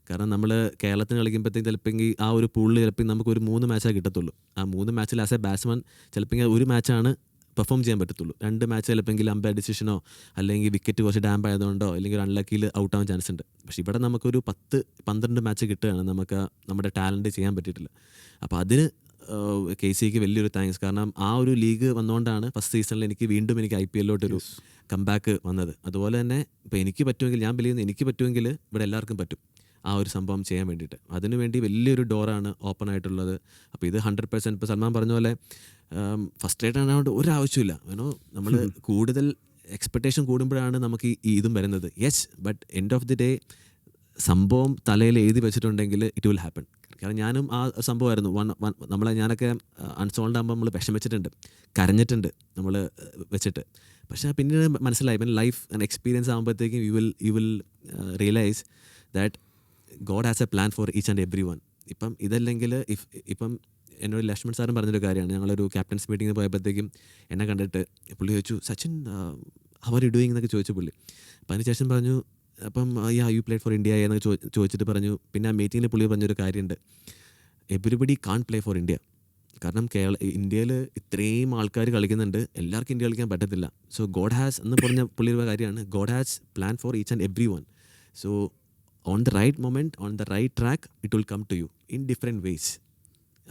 കാരണം നമ്മൾ കേരളത്തിന് കളിക്കുമ്പോഴത്തേക്കും ചിലപ്പോൾ ആ ഒരു പൂളിൽ ചിലപ്പോൾ നമുക്ക് ഒരു 3 മാച്ചേ കിട്ടത്തുള്ളൂ. ആ 3 മാച്ചിൽ ആസ് എ ബാറ്റ്സ്മാൻ ചിലപ്പോൾ ഒരു മാച്ചാണ് പെർഫോം ചെയ്യാൻ പറ്റത്തുള്ളൂ. 2 മാച്ച് ചിലപ്പോൾ അമ്പയർ ഡിസിഷനോ അല്ലെങ്കിൽ വിക്കറ്റ് കുറച്ച് ഡാമ്പ് ആയതുകൊണ്ടോ അല്ലെങ്കിൽ ഒരു അൺലക്കിയിൽ ഔട്ട് ആവാൻ ചാൻസ് ഉണ്ട്. പക്ഷേ ഇവിടെ നമുക്കൊരു 10-12 മാച്ച് കിട്ടുകയാണ്, നമുക്ക് നമ്മുടെ ടാലൻറ്റ് ചെയ്യാൻ പറ്റിയിട്ടില്ല. അപ്പോൾ അതിന് KCക്ക് വലിയൊരു താങ്ക്സ്. കാരണം ആ ഒരു ലീഗ് വന്നുകൊണ്ടാണ് ഫസ്റ്റ് സീസണിൽ എനിക്ക് IPL-ലോട്ടൊരു കംബാക്ക് വന്നത്. അതുപോലെ തന്നെ ഇപ്പോൾ എനിക്ക് പറ്റുമെങ്കിൽ, ഞാൻ ബിലീവ് എനിക്ക് പറ്റുമെങ്കിൽ ഇവിടെ എല്ലാവർക്കും പറ്റും ആ ഒരു സംഭവം ചെയ്യാൻ വേണ്ടിയിട്ട്. അതിനുവേണ്ടി വലിയൊരു ഡോറാണ് ഓപ്പൺ ആയിട്ടുള്ളത്. അപ്പോൾ ഇത് 100% ഇപ്പോൾ സൽമാൻ പറഞ്ഞ പോലെ ഫസ്ട്രേറ്റ് ആയതുകൊണ്ട് ഒരു ആവശ്യമില്ല. നമ്മൾ കൂടുതൽ എക്സ്പെക്റ്റേഷൻ കൂടുമ്പോഴാണ് നമുക്ക് ഇതും വരുന്നത്. Yes, but end of the day സംഭവം തലയിൽ എഴുതി വെച്ചിട്ടുണ്ടെങ്കിൽ ഇറ്റ് വിൽ ഹാപ്പൻ. കാരണം ഞാനും ആ സംഭവമായിരുന്നു. ഞാനൊക്കെ അൺസോൾഡ് ആകുമ്പോൾ നമ്മൾ വിഷമിച്ചിട്ടുണ്ട്, കരഞ്ഞിട്ടുണ്ട് നമ്മൾ വെച്ചിട്ട്. പക്ഷേ പിന്നീട് മനസ്സിലായി, ലൈഫ് ആൻഡ് എക്സ്പീരിയൻസ് ആകുമ്പോഴത്തേക്കും you will realise that God has A plan for each and every one. ഇപ്പം ഇതല്ലെങ്കിൽ ഇപ്പം എന്നോട് ലക്ഷ്മൺ സാറും പറഞ്ഞൊരു കാര്യമാണ്. ഞങ്ങളൊരു ക്യാപ്റ്റൻസ് മീറ്റിങ്ങിന് പോയപ്പോഴത്തേക്കും എന്നെ കണ്ടിട്ട് പുള്ളി ചോദിച്ചു, Sachin how are you doing എന്നൊക്കെ ചോദിച്ചു പുള്ളി. അപ്പം അതിനുശേഷം പറഞ്ഞു, അപ്പം യു പ്ലേഡ് ഫോർ ഇന്ത്യ എന്നൊക്കെ ചോദിച്ചിട്ട് പറഞ്ഞു. പിന്നെ ആ മീറ്റിങ്ങിൽ പുള്ളി പറഞ്ഞൊരു കാര്യമുണ്ട്, everybody can play for India. കാരണം ഇന്ത്യയിൽ ഇത്രയും ആൾക്കാർ കളിക്കുന്നുണ്ട്, എല്ലാവർക്കും ഇന്ത്യ കളിക്കാൻ പറ്റത്തില്ല. സോ ഗോഡ് ഹാസ് എന്ന് പറഞ്ഞ പുള്ളിയുടെ കാര്യമാണ്, God has plan for each and every one. So on the right moment, on the right track, it will come to you in different ways.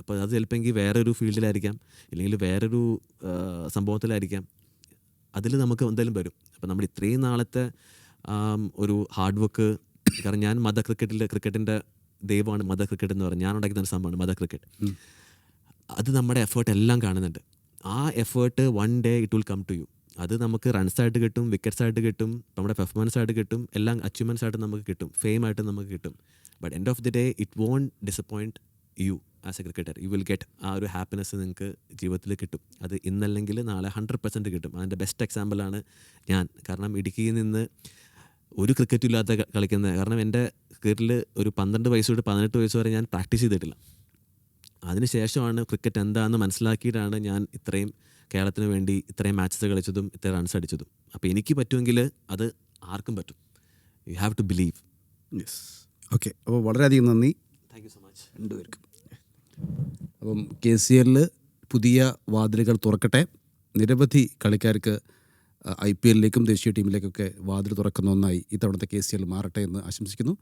അപ്പോൾ അത് ചിലപ്പോൾ വേറൊരു ഫീൽഡിലായിരിക്കാം, ഇല്ലെങ്കിൽ വേറൊരു സംഭവത്തിലായിരിക്കാം, അതിൽ നമുക്ക് എന്തായാലും വരും. അപ്പോൾ നമ്മൾ ഇത്രയും നാളത്തെ ഒരു ഹാർഡ് വർക്ക്, കാരണം ഞാൻ ക്രിക്കറ്റിൻ്റെ ദൈവമാണ് മദർ ക്രിക്കറ്റ് എന്ന് പറഞ്ഞാൽ ഞാൻ ഉണ്ടാക്കുന്ന ഒരു സംഭവമാണ് മദർ ക്രിക്കറ്റ്. അത് നമ്മുടെ എഫേർട്ട് എല്ലാം കാണുന്നുണ്ട്. ആ effort one day it will come to you. അത് നമുക്ക് റൺസായിട്ട് കിട്ടും, വിക്കറ്റ്സ് ആയിട്ട് കിട്ടും, നമ്മുടെ പെർഫോമൻസ് ആയിട്ട് കിട്ടും, എല്ലാം അച്ചീവ്മെൻറ്റ്സ് ആയിട്ട് നമുക്ക് കിട്ടും, ഫെയിം ആയിട്ട് നമുക്ക് കിട്ടും. But end of the day it won't disappoint you as a cricketer. You will get ആ ഒരു ഹാപ്പിനെസ് നിങ്ങൾക്ക് ജീവിതത്തിൽ കിട്ടും. അത് ഇന്നല്ലെങ്കിൽ നാളെ 100% കിട്ടും. അതിൻ്റെ ബെസ്റ്റ് എക്സാമ്പിളാണ് ഞാൻ. കാരണം ഇടുക്കിയിൽ നിന്ന് ഒരു ക്രിക്കറ്റും ഇല്ലാത്ത കളിക്കുന്നത്. കാരണം എൻ്റെ കരിയറിൽ ഒരു 12 വയസ്സ് തൊട്ട് 18 വയസ്സ് വരെ ഞാൻ പ്രാക്ടീസ് ചെയ്തിട്ടില്ല. അതിനുശേഷമാണ് ക്രിക്കറ്റ് എന്താണെന്ന് മനസ്സിലാക്കിയിട്ടാണ് ഞാൻ ഇത്രയും കേരളത്തിന് വേണ്ടി ഇത്രയും മാച്ചസ് കളിച്ചതും ഇത്രയും റൺസ് അടിച്ചതും. അപ്പോൾ എനിക്ക് പറ്റുമെങ്കിൽ അത് ആർക്കും പറ്റും. You have to believe. Yes, okay. അപ്പോൾ വളരെയധികം നന്ദി താങ്ക് യു സോ മച്ച് രണ്ടുപേർക്കും. അപ്പം KCL പുതിയ വാതിലുകൾ തുറക്കട്ടെ. നിരവധി കളിക്കാർക്ക് IPL-ലേക്കും ദേശീയ ടീമിലേക്കൊക്കെ വാതിൽ തുറക്കുന്ന ഒന്നായി ഇത്തവണത്തെ KCL മാറട്ടെ എന്ന് ആശംസിക്കുന്നു.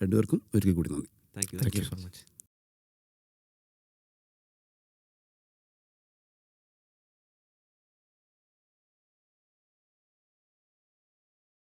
രണ്ടുപേർക്കും ഒരിക്കൽ കൂടി നന്ദി. Thank you so much.